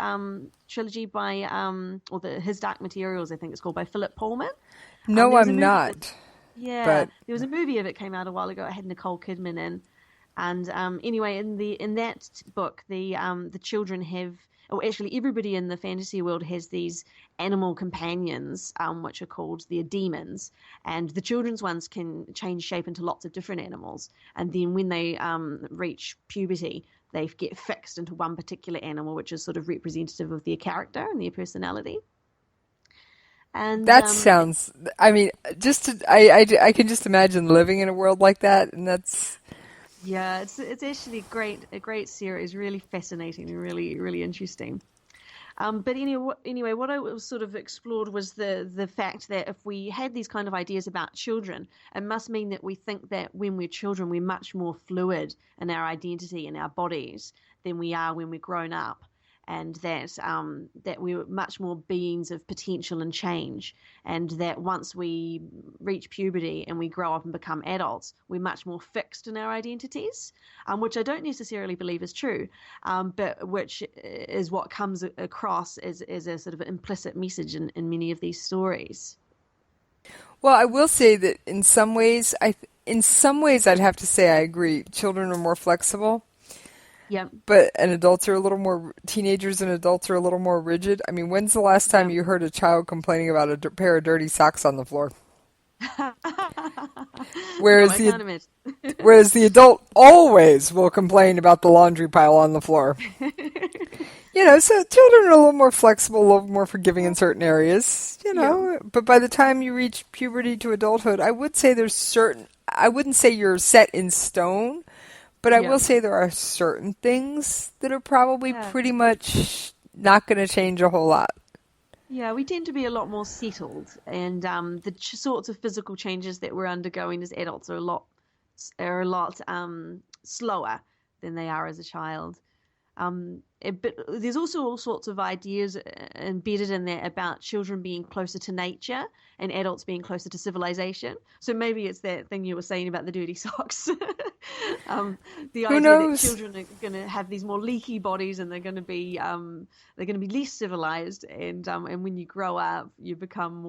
Speaker 9: trilogy by, or His Dark Materials, I think it's called, by Philip Pullman.
Speaker 8: No, I'm not.
Speaker 9: There was a movie of it came out a while ago. It had Nicole Kidman in, and anyway, in that book, the children have, or actually everybody in the fantasy world has these animal companions, which are called their demons, and the children's ones can change shape into lots of different animals, and then when they reach puberty, they get fixed into one particular animal, which is sort of representative of their character and their personality. And
Speaker 8: that sounds. I mean, I can just imagine living in a world like that, and that's.
Speaker 9: Yeah, it's actually a great series, really fascinating and really, really interesting. But anyway, what I was sort of explored was the fact that if we had these kind of ideas about children, it must mean that we think that when we're children, we're much more fluid in our identity and our bodies than we are when we're grown up. And that we're much more beings of potential and change, and that once we reach puberty and we grow up and become adults, we're much more fixed in our identities, which I don't necessarily believe is true, but which is what comes across as a sort of implicit message in many of these stories.
Speaker 8: Well, I will say that in some ways I'd have to say I agree. Children are more flexible.
Speaker 9: Yeah.
Speaker 8: But teenagers and adults are a little more rigid. I mean, when's the last time you heard a child complaining about a pair of dirty socks on the floor? Whereas the adult always will complain about the laundry pile on the floor. So children are a little more flexible, a little more forgiving in certain areas, But by the time you reach puberty to adulthood, I would say I wouldn't say you're set in stone. But I will say there are certain things that are probably pretty much not going to change a whole lot.
Speaker 9: Yeah, we tend to be a lot more settled, and the sorts of physical changes that we're undergoing as adults are a lot slower than they are as a child. But there's also all sorts of ideas embedded in there about children being closer to nature and adults being closer to civilization. So maybe it's that thing you were saying about the dirty socks. The idea that children are going to have these more leaky bodies, and they're going to be less civilized, and when you grow up, you become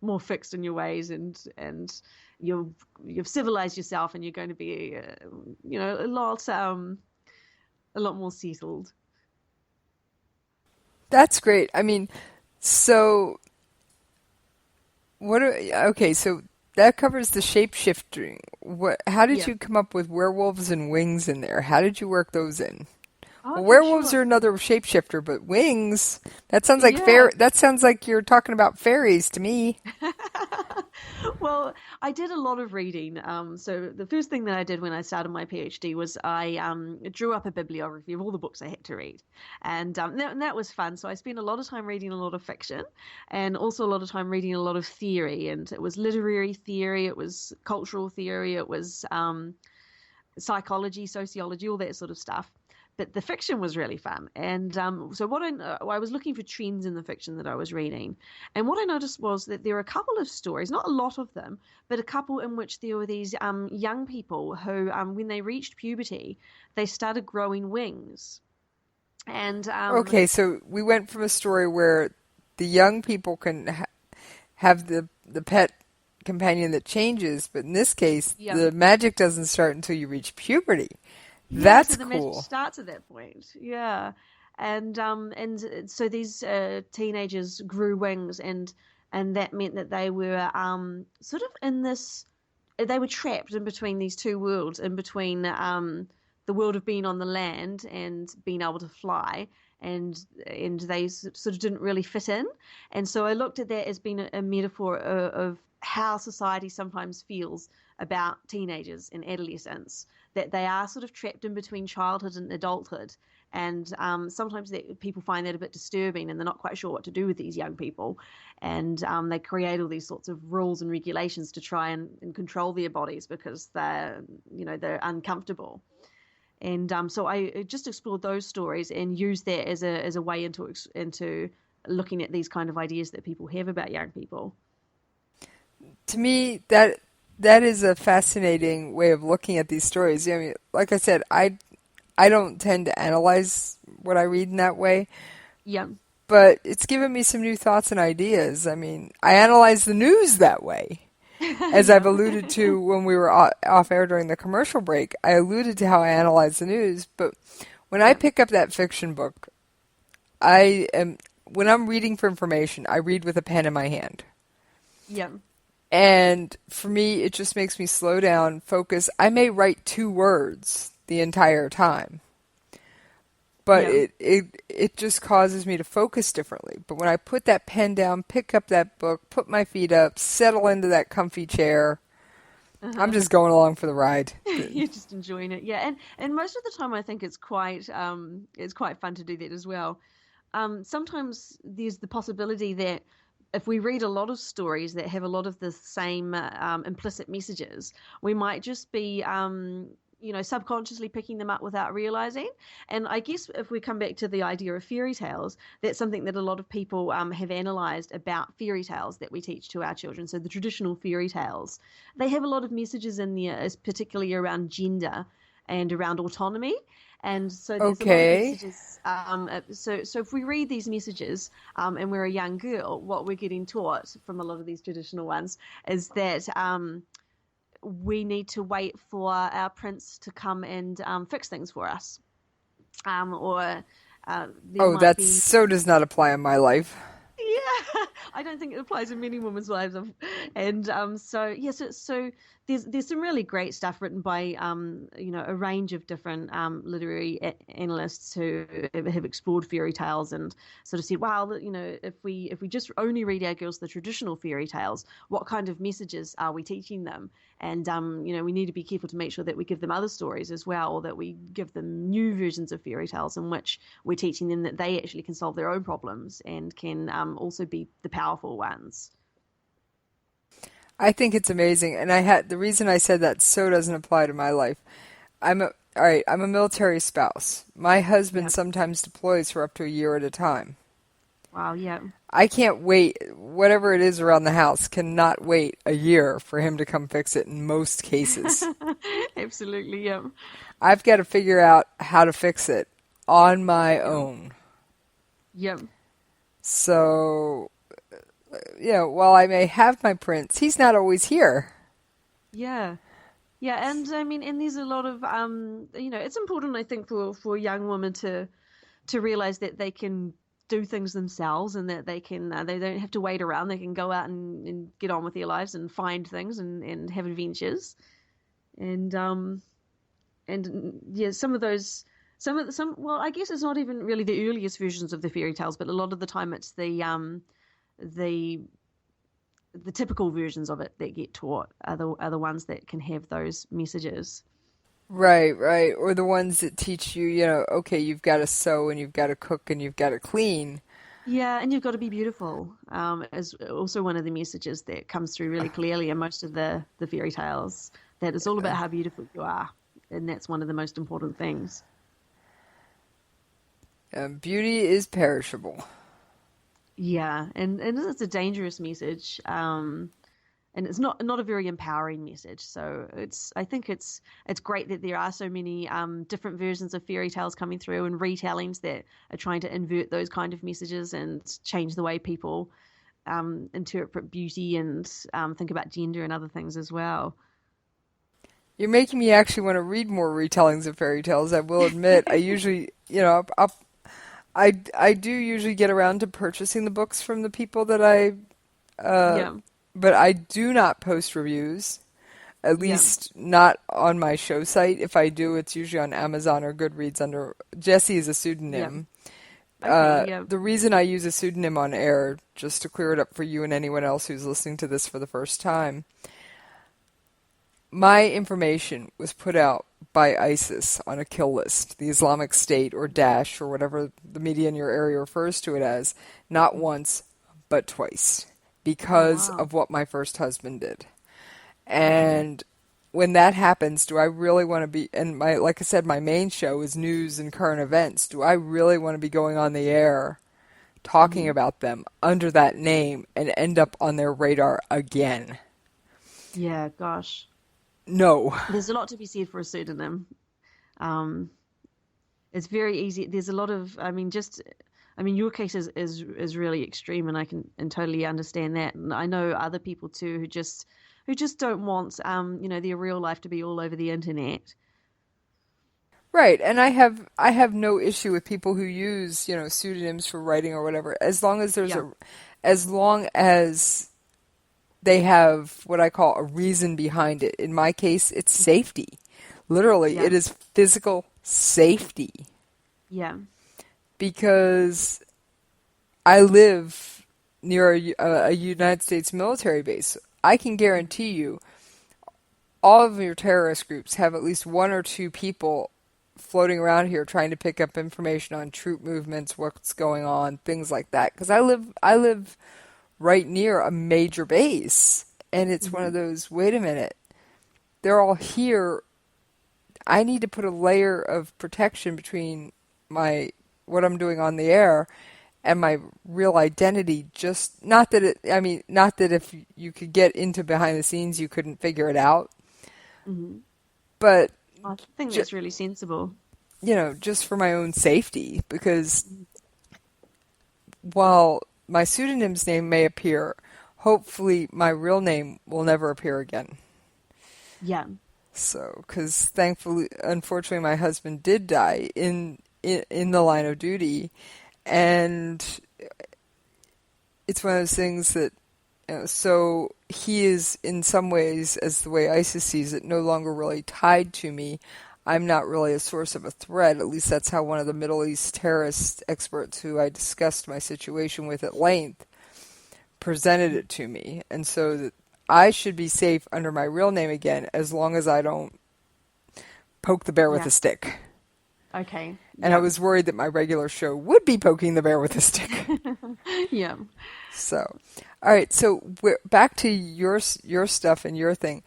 Speaker 9: more fixed in your ways, and you've civilized yourself, and you're going to be a lot more settled.
Speaker 8: That's great. I mean, so so that covers the shape-shifting. How did you come up with werewolves and wings in there? How did you work those in? Well, werewolves are another shapeshifter, but wings, that sounds like that sounds like you're talking about fairies to me.
Speaker 9: Well, I did a lot of reading. So the first thing that I did when I started my PhD was I drew up a bibliography of all the books I had to read. And that was fun. So I spent a lot of time reading a lot of fiction, and also a lot of time reading a lot of theory. And it was literary theory, it was cultural theory, it was psychology, sociology, all that sort of stuff. but the fiction was really fun. And so what I was looking for trends in the fiction that I was reading, and what I noticed was that there were a couple of stories, not a lot of them, but a couple in which there were these young people who, when they reached puberty, they started growing wings. And
Speaker 8: okay, so we went from a story where the young people can have the pet companion that changes, but in this case, the magic doesn't start until you reach puberty. That's
Speaker 9: so the
Speaker 8: cool.
Speaker 9: magic starts at that point. Yeah, and so these teenagers grew wings, and that meant that they were sort of in this. They were trapped in between these two worlds, in between the world of being on the land and being able to fly, and they sort of didn't really fit in. And so I looked at that as being a metaphor of how society sometimes feels about teenagers and adolescents, that they are sort of trapped in between childhood and adulthood. And sometimes people find that a bit disturbing, and they're not quite sure what to do with these young people. And they create all these sorts of rules and regulations to try and control their bodies because they're uncomfortable. And so I just explored those stories and used that as a way into looking at these kind of ideas that people have about young people.
Speaker 8: To me, that is a fascinating way of looking at these stories. I mean, like I said, I don't tend to analyze what I read in that way.
Speaker 9: Yeah.
Speaker 8: But it's given me some new thoughts and ideas. I mean, I analyze the news that way. As I've alluded to when we were off air during the commercial break, I alluded to how I analyze the news. But when I pick up that fiction book, when I'm reading for information, I read with a pen in my hand.
Speaker 9: Yeah.
Speaker 8: And for me, it just makes me slow down, focus. I may write 2 words the entire time, but it just causes me to focus differently. But when I put that pen down, pick up that book, put my feet up, settle into that comfy chair, I'm just going along for the ride.
Speaker 9: You're just enjoying it, yeah. And most of the time, I think it's quite fun to do that as well. Sometimes there's the possibility that if we read a lot of stories that have a lot of the same implicit messages, we might just be subconsciously picking them up without realizing. And I guess if we come back to the idea of fairy tales, that's something that a lot of people have analyzed about fairy tales that we teach to our children. So the traditional fairy tales, they have a lot of messages in there, particularly around gender and around autonomy. And so there's a lot of messages. So if we read these messages and we're a young girl, what we're getting taught from a lot of these traditional ones is that we need to wait for our prince to come and fix things for us. So
Speaker 8: does not apply in my life.
Speaker 9: Yeah, I don't think it applies in many women's lives. And so there's some really great stuff written by a range of different literary analysts who have explored fairy tales and sort of said, wow, if we just only read our girls the traditional fairy tales, what kind of messages are we teaching them? And we need to be careful to make sure that we give them other stories as well, or that we give them new versions of fairy tales in which we're teaching them that they actually can solve their own problems and can also be the powerful ones.
Speaker 8: I think it's amazing, and the reason I said that so doesn't apply to my life. I'm a military spouse. My husband sometimes deploys for up to a year at a time.
Speaker 9: Wow, yeah.
Speaker 8: I can't wait. Whatever it is around the house cannot wait a year for him to come fix it in most cases.
Speaker 9: Absolutely, yeah.
Speaker 8: I've got to figure out how to fix it on my own.
Speaker 9: Yep.
Speaker 8: So, while I may have my prince, he's not always here.
Speaker 9: Yeah. Yeah, and I mean, and there's a lot of, it's important, I think, for young women to realize that they can do things themselves and that they don't have to wait around. They can go out and get on with their lives and find things and have adventures. And some of those, well, I guess it's not even really the earliest versions of the fairy tales, but a lot of the time it's the typical versions of it that get taught are the ones that can have those messages.
Speaker 8: Right. Or the ones that teach you, okay, you've got to sew and you've got to cook and you've got to clean.
Speaker 9: Yeah, and you've got to be beautiful. Is also one of the messages that comes through really clearly in most of the fairy tales. That it's all about how beautiful you are, and that's one of the most important things.
Speaker 8: Beauty is perishable.
Speaker 9: Yeah, and it's a dangerous message, and it's not a very empowering message. So I think it's great that there are so many different versions of fairy tales coming through and retellings that are trying to invert those kind of messages and change the way people interpret beauty and think about gender and other things as well.
Speaker 8: You're making me actually want to read more retellings of fairy tales. I will admit, I usually, I do usually get around to purchasing the books from the people that but I do not post reviews, at least not on my show site. If I do, it's usually on Amazon or Goodreads under Jessie is a pseudonym. The reason I use a pseudonym on air, just to clear it up for you and anyone else who's listening to this for the first time, my information was put out by ISIS on a kill list, the Islamic State or Daesh or whatever the media in your area refers to it as, not once, but twice, because of what my first husband did. And when that happens, do I really want to be, and like I said, my main show is news and current events, do I really want to be going on the air talking about them under that name and end up on their radar again?
Speaker 9: Yeah, gosh.
Speaker 8: No.
Speaker 9: There's a lot to be said for a pseudonym. It's very easy. There's a lot of, your case is really extreme, and I can totally understand that. And I know other people too who just don't want, their real life to be all over the internet.
Speaker 8: Right, and I have no issue with people who use, pseudonyms for writing or whatever, as long as as long as they have what I call a reason behind it. In my case, it's safety. Literally, it is physical safety.
Speaker 9: Yeah.
Speaker 8: Because I live near a United States military base. I can guarantee you all of your terrorist groups have at least one or two people floating around here trying to pick up information on troop movements, what's going on, things like that. Because I live right near a major base, and it's one of those, wait a minute, they're all here. I need to put a layer of protection between what I'm doing on the air and my real identity. Just not that if you could get into behind the scenes you couldn't figure it out. But
Speaker 9: I think that's really sensible.
Speaker 8: Just for my own safety, because while my pseudonym's name may appear, hopefully my real name will never appear again.
Speaker 9: Yeah.
Speaker 8: So, because unfortunately, my husband did die in the line of duty, and it's one of those things that, so he is in some ways, as the way ISIS sees it, no longer really tied to me. I'm not really a source of a threat. At least that's how one of the Middle East terrorist experts who I discussed my situation with at length presented it to me. And so that I should be safe under my real name again, as long as I don't poke the bear with a stick.
Speaker 9: Okay.
Speaker 8: And I was worried that my regular show would be poking the bear with a stick.
Speaker 9: Yeah.
Speaker 8: So, all right. So we're back to your stuff and your thing.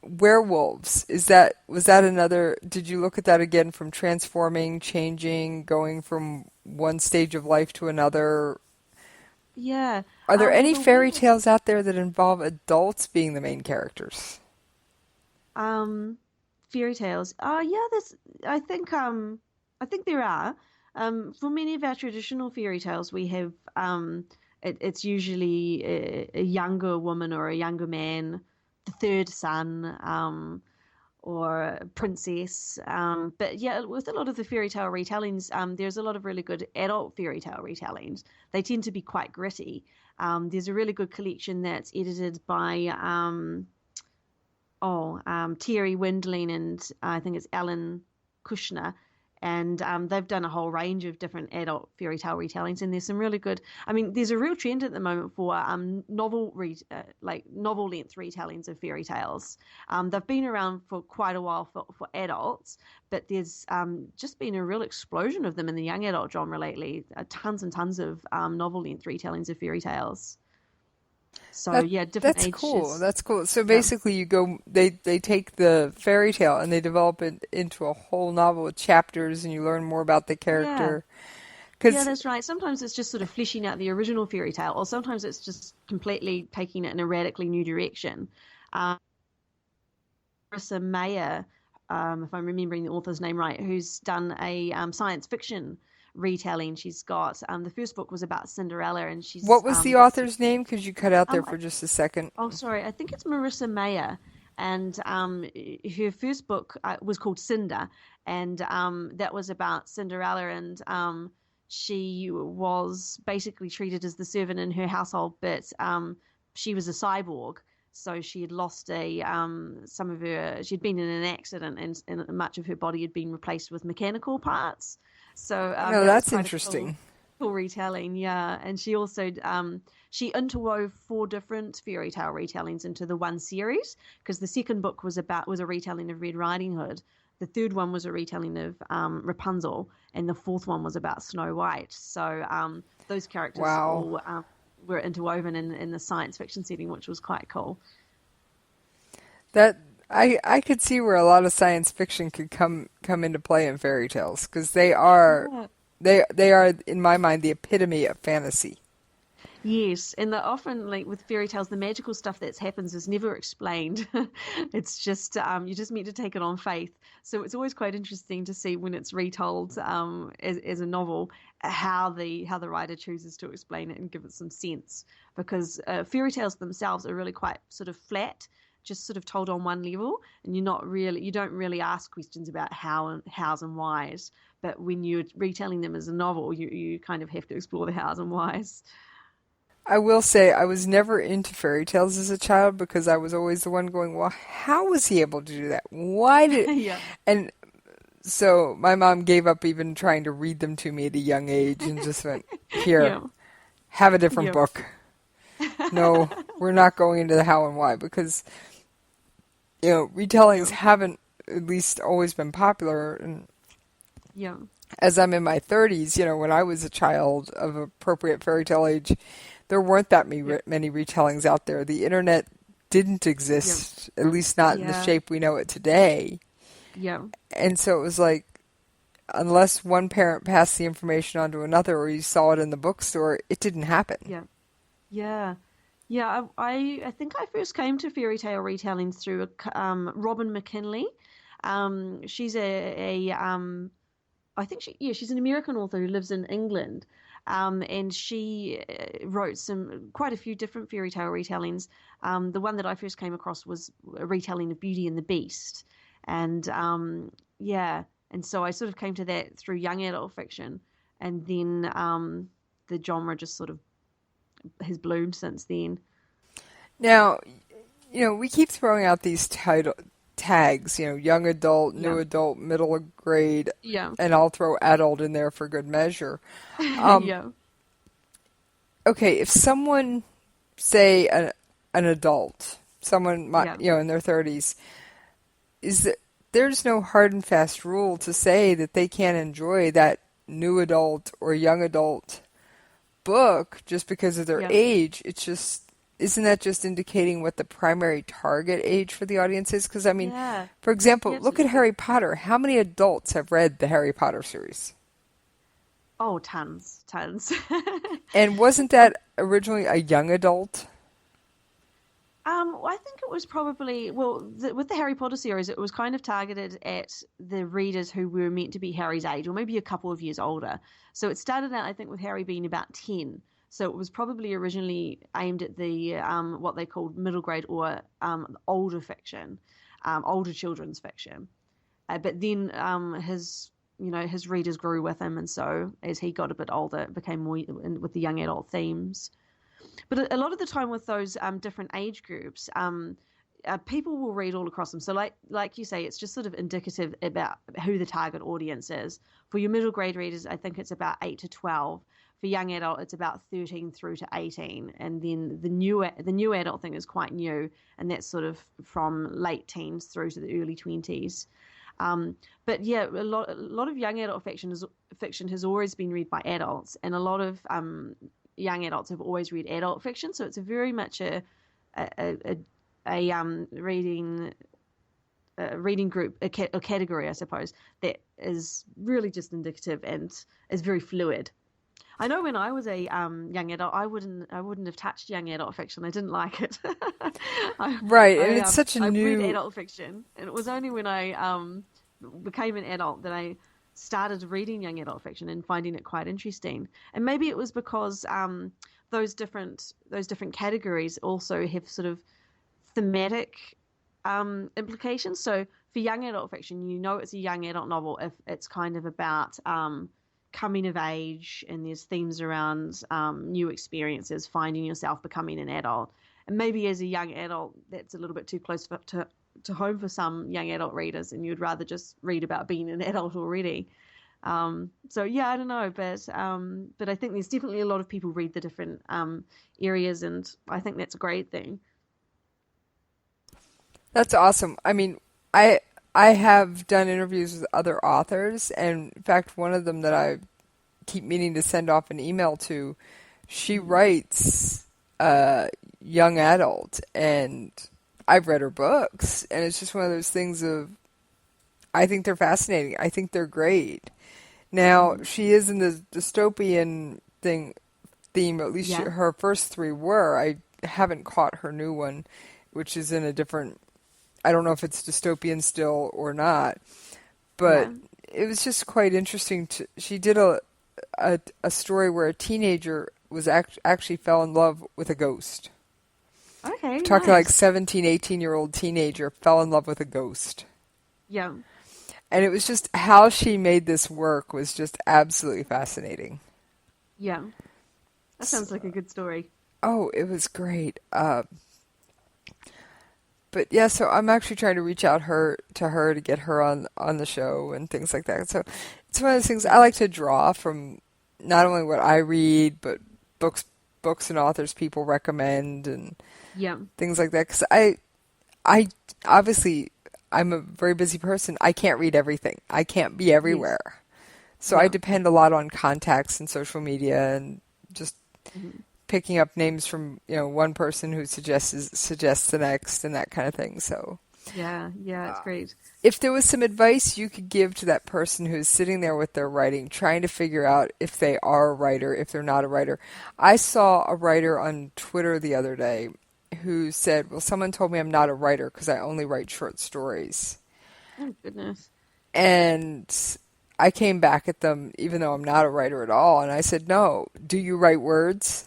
Speaker 8: Werewolves. Was that another? Did you look at that again from transforming, changing, going from one stage of life to another?
Speaker 9: Yeah.
Speaker 8: Are there any fairy tales out there that involve adults being the main characters?
Speaker 9: Fairy tales. I think there are. For many of our traditional fairy tales, we have it's usually a younger woman or a younger man, the third son, or a princess. But yeah, with a lot of the fairy tale retellings, there's a lot of really good adult fairy tale retellings. They tend to be quite gritty. There's a really good collection that's edited by Terry Windling and I think it's Alan Kushner. And they've done a whole range of different adult fairy tale retellings, and there's some really good. There's a real trend at the moment for novel length retellings of fairy tales. They've been around for quite a while for adults, but there's just been a real explosion of them in the young adult genre lately. Tons and tons of novel length retellings of fairy tales. So different
Speaker 8: that's
Speaker 9: ages.
Speaker 8: cool. That's cool. So basically, you go. They take the fairy tale and they develop it into a whole novel with chapters, and you learn more about the character.
Speaker 9: Yeah, that's right. Sometimes it's just sort of fleshing out the original fairy tale, or sometimes it's just completely taking it in a radically new direction. Marissa Mayer, if I'm remembering the author's name right, who's done a science fiction retelling. She's got the first book was about Cinderella, and she's
Speaker 8: What was the author's name? Because you cut out there for just a second.
Speaker 9: Oh, sorry. I think it's Marissa Mayer, and her first book was called Cinder, and that was about Cinderella, and she was basically treated as the servant in her household, but she was a cyborg. So she had lost some of her. She'd been in an accident, and much of her body had been replaced with mechanical parts. So
Speaker 8: no, that's interesting.
Speaker 9: Cool retelling, yeah. And she also she interwove 4 different fairy tale retellings into the one series, because the second book was a retelling of Red Riding Hood. The third one was a retelling of Rapunzel, and the fourth one was about Snow White. So those characters all were interwoven in the science fiction setting, which was quite cool.
Speaker 8: That I could see where a lot of science fiction could come into play in fairy tales, because they are in my mind the epitome of fantasy.
Speaker 9: Yes, and they're often, like with fairy tales, the magical stuff that happens is never explained. It's just you're just meant to take it on faith. So it's always quite interesting to see when it's retold as a novel how the writer chooses to explain it and give it some sense. Because fairy tales themselves are really quite sort of flat, just sort of told on one level, and you don't really ask questions about hows and whys. But when you're retelling them as a novel, you kind of have to explore the hows and whys.
Speaker 8: I will say I was never into fairy tales as a child, because I was always the one going, well, how was he able to do that? Why did...
Speaker 9: Yeah.
Speaker 8: And so my mom gave up even trying to read them to me at a young age and just went, here, have a different book. No, we're not going into the how and why, because, retellings haven't at least always been popular. And as I'm in my 30s, when I was a child of appropriate fairy tale age, there weren't that many retellings out there. The internet didn't exist, at least not in the shape we know it today.
Speaker 9: Yeah. And
Speaker 8: so it was like, unless one parent passed the information on to another, or you saw it in the bookstore, it didn't happen.
Speaker 9: Yeah. I think I first came to fairy tale retellings through Robin McKinley. She's I think she's an American author who lives in England. And she wrote quite a few different fairy tale retellings. The one that I first came across was a retelling of Beauty and the Beast. And and so I sort of came to that through young adult fiction. And then the genre just sort of has bloomed since then.
Speaker 8: Now, we keep throwing out these tags, young adult, new adult, middle grade, and I'll throw adult in there for good measure. Okay, if someone, say an adult, someone in their 30s, there's no hard and fast rule to say that they can't enjoy that new adult or young adult book just because of their age. It's just, isn't that just indicating what the primary target age for the audience is? Because, for example, look at Harry Potter. How many adults have read the Harry Potter series?
Speaker 9: Oh, tons.
Speaker 8: And wasn't that originally a young adult?
Speaker 9: I think it was probably, with the Harry Potter series, it was kind of targeted at the readers who were meant to be Harry's age, or maybe a couple of years older. So it started out, I think, with Harry being about 10. So it was probably originally aimed at the what they called middle grade or older fiction, older children's fiction. But then his readers grew with him, and so as he got a bit older, it became more with the young adult themes. But a lot of the time with those different age groups, people will read all across them. So like you say, it's just sort of indicative about who the target audience is. For your middle grade readers, I think it's about 8 to 12. For young adult, it's about 13 through to 18. And then the new adult thing is quite new, and that's sort of from late teens through to the early 20s. But yeah, a lot of young adult fiction has always been read by adults, and a lot of young adults have always read adult fiction, so it's a very much a reading group, a category, I suppose, that is really just indicative and is very fluid. I know when I was a young adult, I wouldn't have touched young adult fiction. I didn't like it.
Speaker 8: It's such a new.
Speaker 9: I read adult fiction, and it was only when I became an adult that I started reading young adult fiction and finding it quite interesting. And maybe it was because those different categories also have sort of thematic implications. So for young adult fiction, it's a young adult novel if it's kind of about coming of age, and there's themes around new experiences, finding yourself, becoming an adult. And maybe as a young adult, that's a little bit too close to home for some young adult readers, and you'd rather just read about being an adult already. So yeah, I don't know, but I think there's definitely a lot of people read the different areas, and I think that's a great thing.
Speaker 8: That's awesome. I mean, I have done interviews with other authors, and in fact, one of them that I keep meaning to send off an email to, she writes young adult, and I've read her books, and it's just one of those things of, I think they're fascinating. I think they're great. Now, she is in the dystopian theme, at least her first three were. I haven't caught her new one, which is in a different, I don't know if it's dystopian still or not, but it was just quite interesting. She did a story where a teenager was actually fell in love with a ghost.
Speaker 9: Okay,
Speaker 8: talking like 17, 18-year-old teenager fell in love with a ghost.
Speaker 9: Yeah.
Speaker 8: And it was just how she made this work was just absolutely fascinating.
Speaker 9: Yeah. That sounds like a good story.
Speaker 8: Oh, it was great. But yeah, so I'm actually trying to reach out to her to get her on the show and things like that. So it's one of those things I like to draw from not only what I read, but books and authors people recommend and things like that. Because I obviously, I'm a very busy person. I can't read everything. I can't be everywhere. Yes. So I depend a lot on contacts and social media and just picking up names from, one person who suggests the next and that kind of thing. So
Speaker 9: yeah, it's great.
Speaker 8: If there was some advice you could give to that person who's sitting there with their writing, trying to figure out if they are a writer, if they're not a writer. I saw a writer on Twitter the other day who said, well, someone told me I'm not a writer because I only write short stories.
Speaker 9: Oh, goodness.
Speaker 8: And I came back at them, even though I'm not a writer at all, and I said, no, do you write words?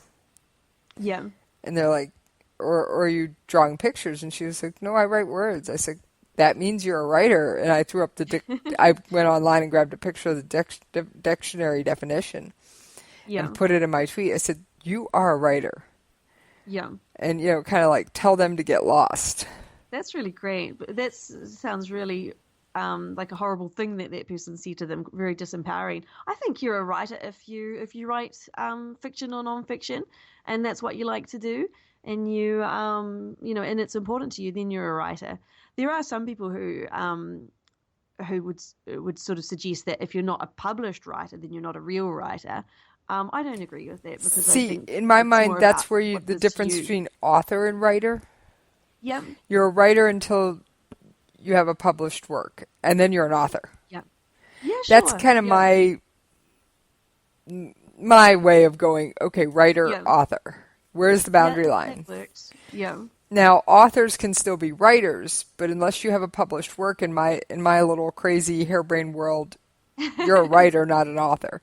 Speaker 9: Yeah.
Speaker 8: And they're like, or are you drawing pictures? And she was like, no, I write words. I said, that means you're a writer. And I threw up I went online and grabbed a picture of the dictionary definition and put it in my tweet. I said, you are a writer.
Speaker 9: Yeah.
Speaker 8: And, kind of like tell them to get lost.
Speaker 9: That's really great. But that sounds really like a horrible thing that person said to them, very disempowering. I think you're a writer if you write fiction or non-fiction, and that's what you like to do, and and it's important to you, then you're a writer. There are some people who would sort of suggest that if you're not a published writer, then you're not a real writer. I don't agree with that because I think
Speaker 8: in my mind that's where the difference between author and writer.
Speaker 9: Yeah.
Speaker 8: You're a writer until you have a published work, and then you're an author.
Speaker 9: Yeah. Yeah, sure.
Speaker 8: That's kind of my way of going, okay, writer, author. Where's the boundary line?
Speaker 9: That works. Yeah.
Speaker 8: Now, authors can still be writers, but unless you have a published work in my little crazy harebrained world, you're a writer, not an author.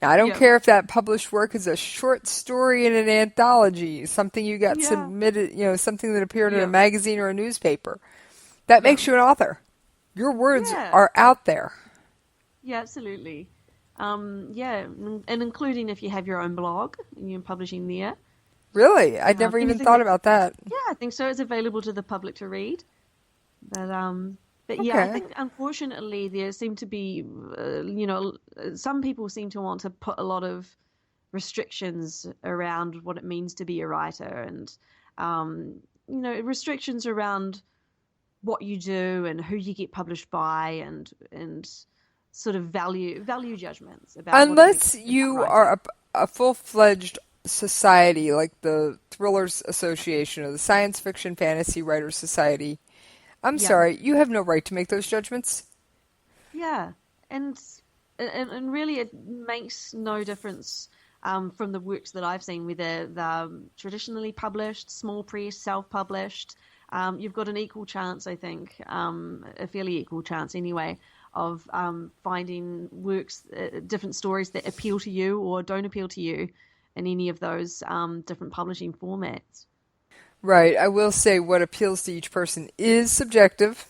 Speaker 8: Now, I don't care if that published work is a short story in an anthology, something you got submitted, something that appeared in a magazine or a newspaper. That makes you an author. Your words are out there.
Speaker 9: Yeah, absolutely. And including if you have your own blog and you're publishing there.
Speaker 8: Really? I'd never even thought about that.
Speaker 9: Yeah, I think so. It's available to the public to read. But
Speaker 8: okay.
Speaker 9: I think unfortunately there seem to be, some people seem to want to put a lot of restrictions around what it means to be a writer, and restrictions around what you do and who you get published by, and sort of value judgments about.
Speaker 8: Unless you are a full-fledged society, like the Thrillers Association or the Science Fiction Fantasy Writers Society, I'm sorry, you have no right to make those judgments.
Speaker 9: Yeah, and really it makes no difference from the works that I've seen, whether they're traditionally published, small press, self-published. You've got an equal chance, I think, a fairly equal chance anyway, of finding works, different stories that appeal to you or don't appeal to you in any of those different publishing formats.
Speaker 8: Right. I will say what appeals to each person is subjective.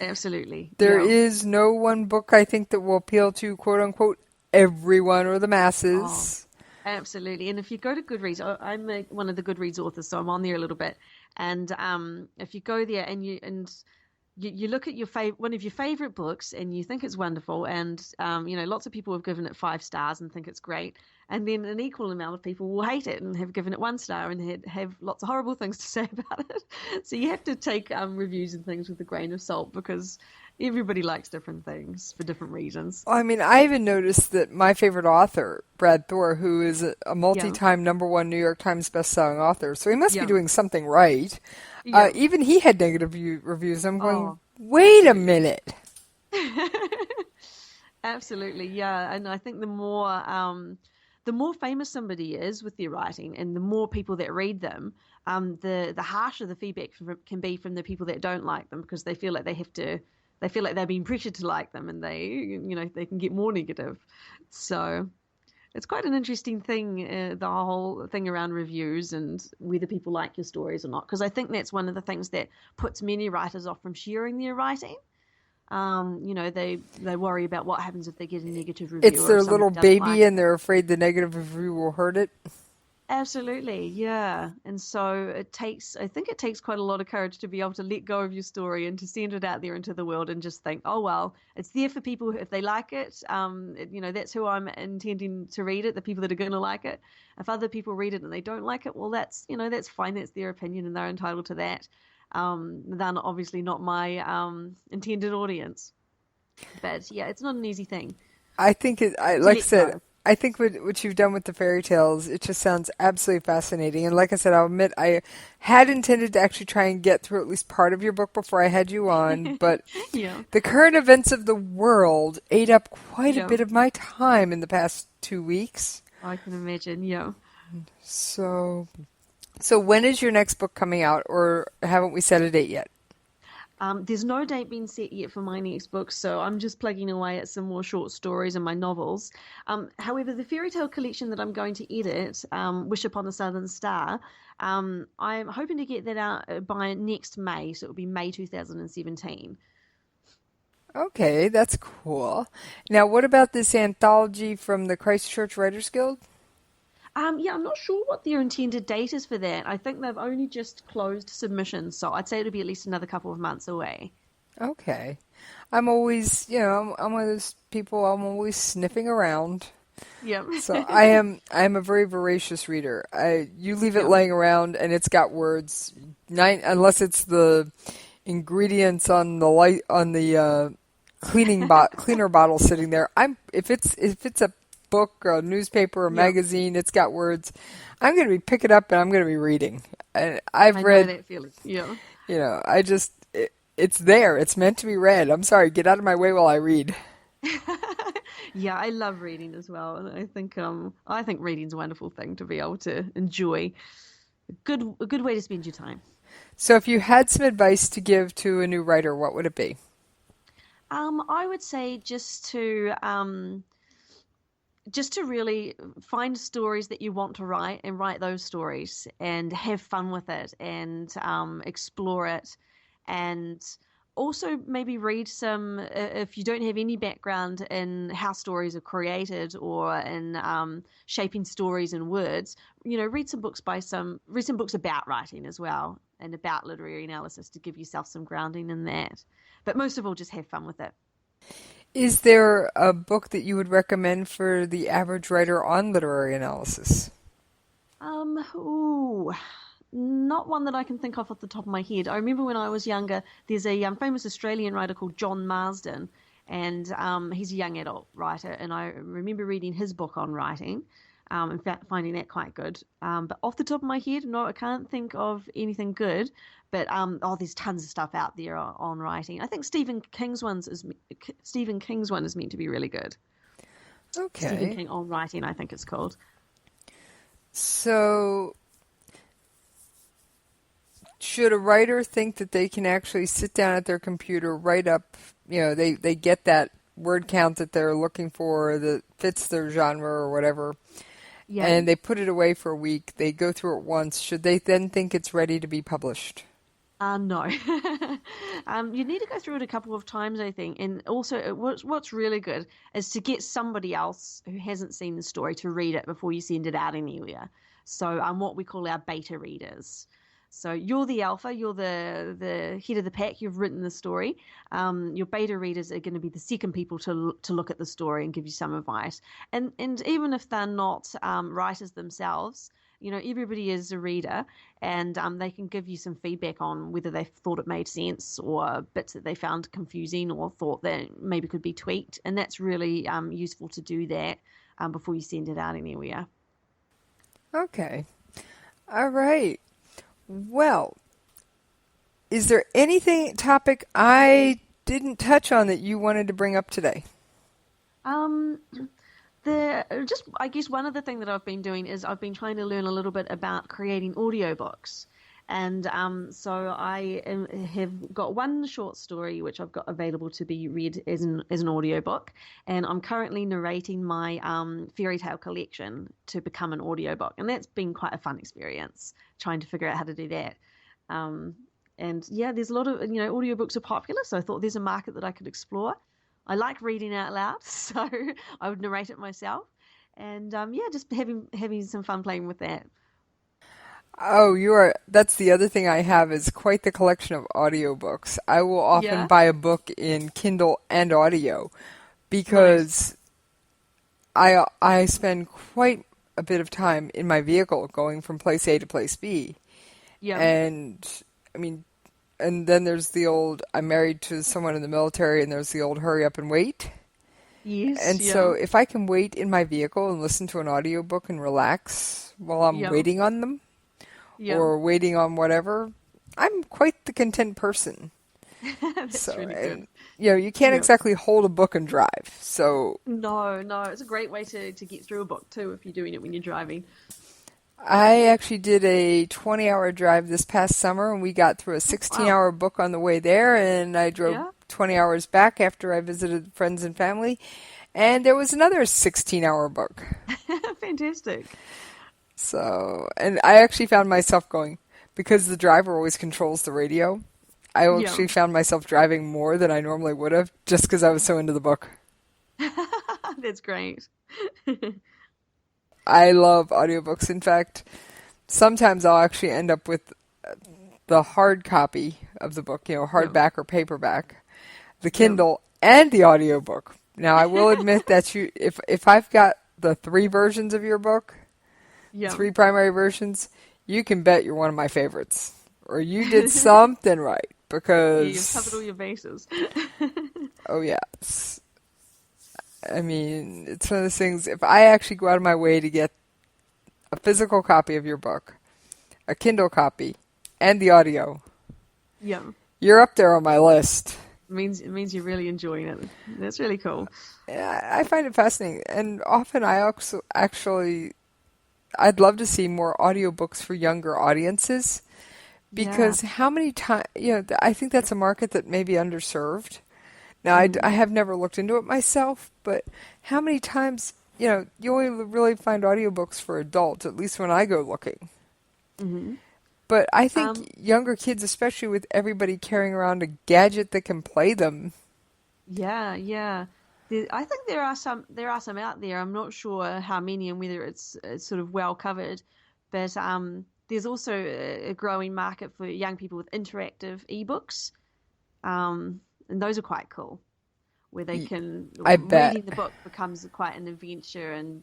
Speaker 9: Absolutely.
Speaker 8: There is no one book, I think, that will appeal to, quote unquote, everyone or the masses.
Speaker 9: Oh, absolutely. And if you go to Goodreads, I'm one of the Goodreads authors, so I'm on there a little bit. And if you go there and you look at one of your favorite books and you think it's wonderful, and lots of people have given it 5 stars and think it's great, and then an equal amount of people will hate it and have given it 1 star and have lots of horrible things to say about it. So you have to take reviews and things with a grain of salt, because everybody likes different things for different reasons.
Speaker 8: I mean, I even noticed that my favorite author, Brad Thor, who is a multi-time #1 New York Times bestselling author, so he must be doing something right.
Speaker 9: Yeah.
Speaker 8: Even he had negative reviews. I'm going, wait a minute.
Speaker 9: Absolutely, yeah. And I think the more famous somebody is with their writing, and the more people that read them, the harsher the feedback can be from the people that don't like them, because they feel like they feel like they're being pressured to like them, and they can get more negative. So it's quite an interesting thing, the whole thing around reviews and whether people like your stories or not, because I think that's one of the things that puts many writers off from sharing their writing. They worry about what happens if they get a negative review.
Speaker 8: It's their little baby, and they're afraid the negative review will hurt it.
Speaker 9: Absolutely, yeah. And so I think it takes quite a lot of courage to be able to let go of your story and to send it out there into the world and just think, oh, well, it's there for people if they like it. That's who I'm intending to read it, the people that are going to like it. If other people read it and they don't like it, well, that's fine. That's their opinion and they're entitled to that. They're obviously not my intended audience. But yeah, it's not an easy thing.
Speaker 8: I think like I said, I think what you've done with the fairy tales, it just sounds absolutely fascinating. And like I said, I'll admit I had intended to actually try and get through at least part of your book before I had you on, but the current events of the world ate up quite a bit of my time in the past 2 weeks.
Speaker 9: I can imagine, yeah.
Speaker 8: So when is your next book coming out, or haven't we set a date yet?
Speaker 9: There's no date being set yet for my next book, so I'm just plugging away at some more short stories and my novels. However, the fairy tale collection that I'm going to edit, Wish Upon a Southern Star, I'm hoping to get that out by next May, so it'll be May 2017.
Speaker 8: Okay, that's cool. Now, what about this anthology from the Christchurch Writers Guild?
Speaker 9: I'm not sure what their intended date is for that. I think they've only just closed submissions, so I'd say it'll be at least another couple of months away.
Speaker 8: Okay. I'm always, I'm one of those people, I'm always sniffing around.
Speaker 9: Yeah.
Speaker 8: So I am a very voracious reader. You leave it laying around and it's got words. Unless it's the ingredients on the cleaner bottle sitting there. If it's a book or a newspaper or magazine, it's got words, I'm going to be picking up and I'm going to be reading. And I read
Speaker 9: know that feeling. Yeah.
Speaker 8: It's there. It's meant to be read. I'm sorry. Get out of my way while I read.
Speaker 9: Yeah, I love reading as well, and I think reading's a wonderful thing to be able to enjoy. A good way to spend your time.
Speaker 8: So, if you had some advice to give to a new writer, what would it be?
Speaker 9: I would say just to really find stories that you want to write and write those stories and have fun with it and explore it, and also maybe read some, if you don't have any background in how stories are created or in shaping stories in words, read some books about writing as well and about literary analysis to give yourself some grounding in that. But most of all, just have fun with it.
Speaker 8: Is there a book that you would recommend for the average writer on literary analysis?
Speaker 9: Not one that I can think of off the top of my head. I remember when I was younger, there's a famous Australian writer called John Marsden, and he's a young adult writer, and I remember reading his book on writing. and finding that quite good. But off the top of my head, no, I can't think of anything good. But there's tons of stuff out there on writing. I think Stephen King's one is meant to be really good.
Speaker 8: Okay.
Speaker 9: Stephen King on writing, I think it's called.
Speaker 8: So, should a writer think that they can actually sit down at their computer, write up, they get that word count that they're looking for that fits their genre or whatever, and they put it away for a week, they go through it once, should they then think it's ready to be published?
Speaker 9: No. You need to go through it a couple of times, I think. And also, what's really good is to get somebody else who hasn't seen the story to read it before you send it out anywhere. So what we call our beta readers. So you're the alpha, you're the head of the pack, you've written the story. Your beta readers are going to be the second people to look at the story and give you some advice. And even if they're not writers themselves, everybody is a reader, and they can give you some feedback on whether they thought it made sense or bits that they found confusing or thought that maybe could be tweaked. And that's really useful to do that before you send it out anywhere.
Speaker 8: Okay. All right. Well, is there topic I didn't touch on that you wanted to bring up today?
Speaker 9: I guess one other thing that I've been doing is I've been trying to learn a little bit about creating audiobooks. And so I have got one short story which I've got available to be read as an audiobook. And I'm currently narrating my fairy tale collection to become an audiobook. And that's been quite a fun experience, trying to figure out how to do that. And yeah, there's a lot of, audiobooks are popular. So I thought there's a market that I could explore. I like reading out loud, so I would narrate it myself. And just having some fun playing with that.
Speaker 8: Oh, that's the other thing I have is quite the collection of audiobooks. I will often buy a book in Kindle and audio because I spend quite a bit of time in my vehicle going from place A to place B. Yeah. And then there's the old, I'm married to someone in the military, and there's the old hurry up and wait.
Speaker 9: Yes.
Speaker 8: And so if I can wait in my vehicle and listen to an audiobook and relax while I'm waiting on them or waiting on whatever, I'm quite the content person.
Speaker 9: That's really good.
Speaker 8: You can't exactly hold a book and drive. So
Speaker 9: No, it's a great way to get through a book too if you're doing it when you're driving.
Speaker 8: I actually did a 20-hour drive this past summer, and we got through a 16-hour book on the way there, and I drove 20 hours back after I visited friends and family, and there was another 16-hour book.
Speaker 9: Fantastic.
Speaker 8: So, and I actually found myself going, because the driver always controls the radio, I actually found myself driving more than I normally would have, just because I was so into the book.
Speaker 9: That's great.
Speaker 8: I love audiobooks. In fact, sometimes I'll actually end up with the hard copy of the book, hardback or paperback, the Kindle, and the audiobook. Now, I will admit that if I've got the 3 versions of your book, 3 primary versions, you can bet you're one of my favorites. Or you did something right, because
Speaker 9: you've covered all your bases.
Speaker 8: Oh, yes. It's one of those things, if I actually go out of my way to get a physical copy of your book, a Kindle copy, and the audio, you're up there on my list.
Speaker 9: It means you're really enjoying it. That's really cool.
Speaker 8: Yeah, I find it fascinating. And often I also I'd love to see more audiobooks for younger audiences, because how many times, I think that's a market that may be underserved. Now, I have never looked into it myself, but how many times, you only really find audiobooks for adults, at least when I go looking. Mm-hmm. But I think younger kids, especially with everybody carrying around a gadget that can play them. Yeah.
Speaker 9: I think there are some out there. I'm not sure how many and whether it's sort of well covered, but there's also a growing market for young people with interactive ebooks. And those are quite cool, where they can reading the book becomes quite an adventure, and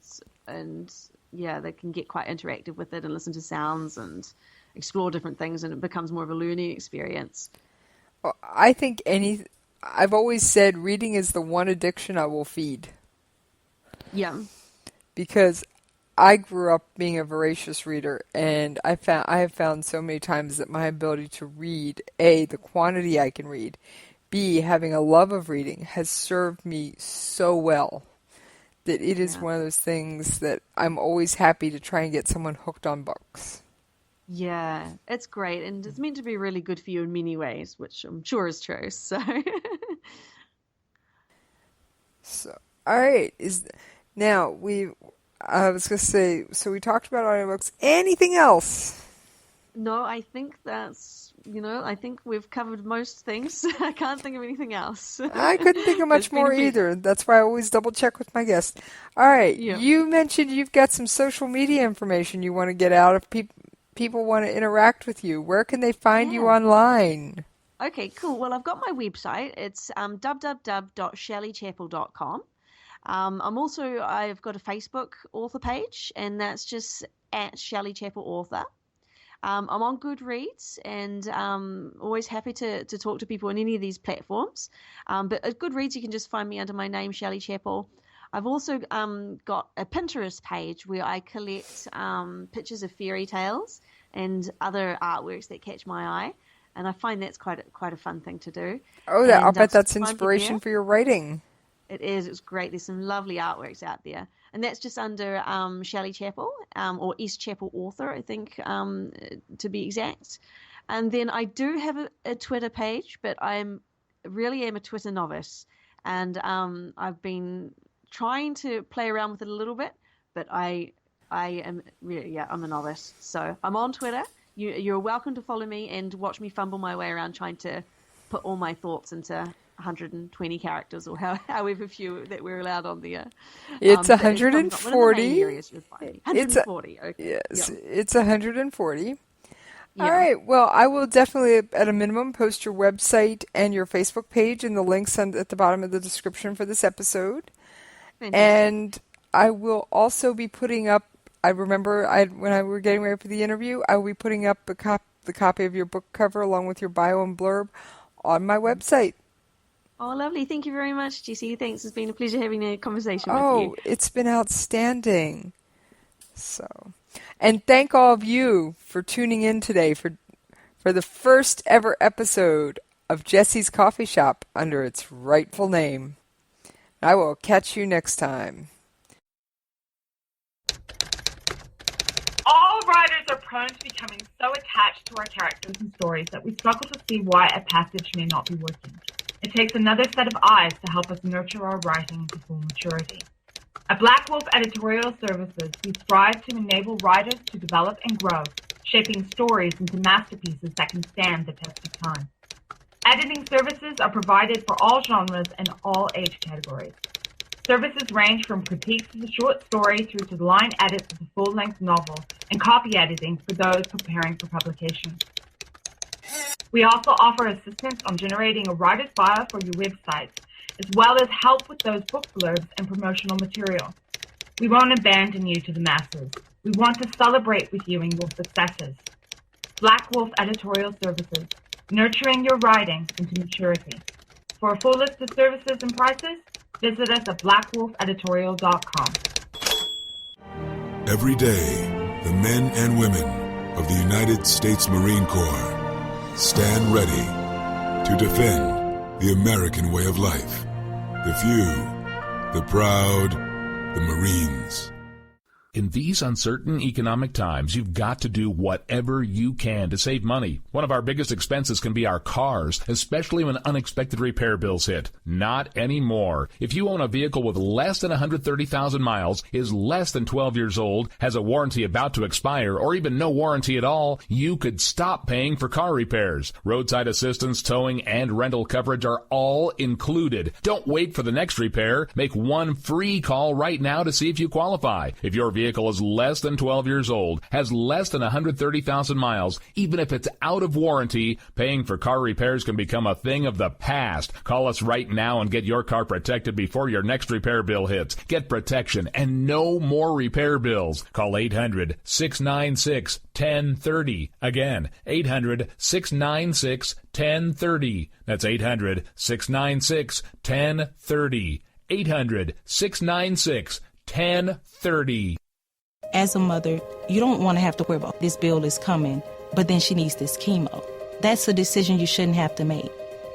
Speaker 9: they can get quite interactive with it and listen to sounds and explore different things, and it becomes more of a learning experience.
Speaker 8: Well, I think I've always said reading is the one addiction I will feed.
Speaker 9: Yeah.
Speaker 8: Because I grew up being a voracious reader, and I have found so many times that my ability to read, A, the quantity I can read, B, having a love of reading, has served me so well that it is one of those things that I'm always happy to try and get someone hooked on books.
Speaker 9: Yeah, it's great, and it's meant to be really good for you in many ways, which I'm sure is true. So,
Speaker 8: all right, I was going to say, so we talked about audiobooks. Anything else?
Speaker 9: no, I think that's, I think we've covered most things. I can't think of anything else.
Speaker 8: I couldn't think of much more either. That's why I always double check with my guests. All right, You mentioned you've got some social media information you want to get out if people want to interact with you. Where can they find you online?
Speaker 9: Okay, cool. Well, I've got my website. It's www.shelleychappell.com. I've got a Facebook author page, and that's just at Shelley Chappell Author. I'm on Goodreads, and always happy to talk to people on any of these platforms. But at Goodreads, you can just find me under my name, Shelley Chappell. I've also got a Pinterest page where I collect pictures of fairy tales and other artworks that catch my eye, and I find that's quite a fun thing to do.
Speaker 8: Oh, I'll bet that's inspiration for your writing.
Speaker 9: It is. It's great. There's some lovely artworks out there. And that's just under Shelley Chappell, or East Chappell Author, I think, to be exact. And then I do have a Twitter page, but I really am a Twitter novice. And I've been trying to play around with it a little bit, but I am really, I'm a novice. So I'm on Twitter. You're welcome to follow me and watch me fumble my way around trying to put all my thoughts into 120 characters, or however few that we're allowed on the.
Speaker 8: It's 140.
Speaker 9: 140. Okay.
Speaker 8: Yes, it's 140. Yeah. All right. Well, I will definitely, at a minimum, post your website and your Facebook page and the links at the bottom of the description for this episode. Fantastic. And I will also be putting up. I remember when I were getting ready for the interview, I will be putting up the copy of your book cover along with your bio and blurb on my website.
Speaker 9: Oh, lovely. Thank you very much, Jessie. Thanks. It's been a pleasure having a conversation with you.
Speaker 8: Oh, it's been outstanding. And thank all of you for tuning in today for the first ever episode of Jessie's Coffee Shop under its rightful name. I will catch you next time.
Speaker 6: All writers are prone to becoming so attached to our characters and stories that we struggle to see why a passage may not be working. It takes another set of eyes to help us nurture our writing to full maturity. At Black Wolf Editorial Services, we strive to enable writers to develop and grow, shaping stories into masterpieces that can stand the test of time. Editing services are provided for all genres and all age categories. Services range from critiques of the short story through to the line edits of the full-length novel and copy editing for those preparing for publication. We also offer assistance on generating a writer's bio for your website, as well as help with those book blurbs and promotional material. We won't abandon you to the masses. We want to celebrate with you in your successes. Black Wolf Editorial Services, nurturing your writing into maturity. For a full list of services and prices, visit us at blackwolfeditorial.com.
Speaker 2: Every day, the men and women of the United States Marine Corps stand ready to defend the American way of life. The few, the proud, the Marines.
Speaker 3: In these uncertain economic times, you've got to do whatever you can to save money. One of our biggest expenses can be our cars, especially when unexpected repair bills hit. Not anymore. If you own a vehicle with less than 130,000 miles, is less than 12 years old, has a warranty about to expire, or even no warranty at all, you could stop paying for car repairs. Roadside assistance, towing, and rental coverage are all included. Don't wait for the next repair. Make one free call right now to see if you qualify. If your vehicle is less than 12 years old, has less than 130,000 miles, even if it's out of warranty, paying for car repairs can become a thing of the past. Call us right now and get your car protected before your next repair bill hits. Get protection and no more repair bills. Call 800-696-1030. Again, 800-696-1030. That's 800-696-1030. 800-696-1030.
Speaker 12: As a mother, you don't want to have to worry about this bill is coming, but then she needs this chemo. That's a decision you shouldn't have to make.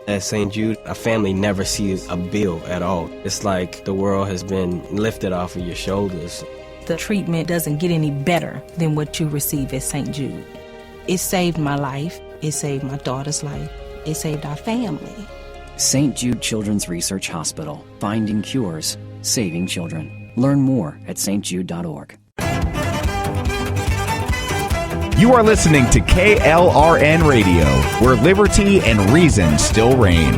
Speaker 13: At St. Jude, a family never sees a bill at all. It's like the world has been lifted off of your shoulders.
Speaker 12: The treatment doesn't get any better than what you receive at St. Jude. It saved my life. It saved my daughter's life. It saved our family.
Speaker 14: St. Jude Children's Research Hospital. Finding cures. Saving children. Learn more at stjude.org.
Speaker 15: You are listening to KLRN Radio, where liberty and reason still reign.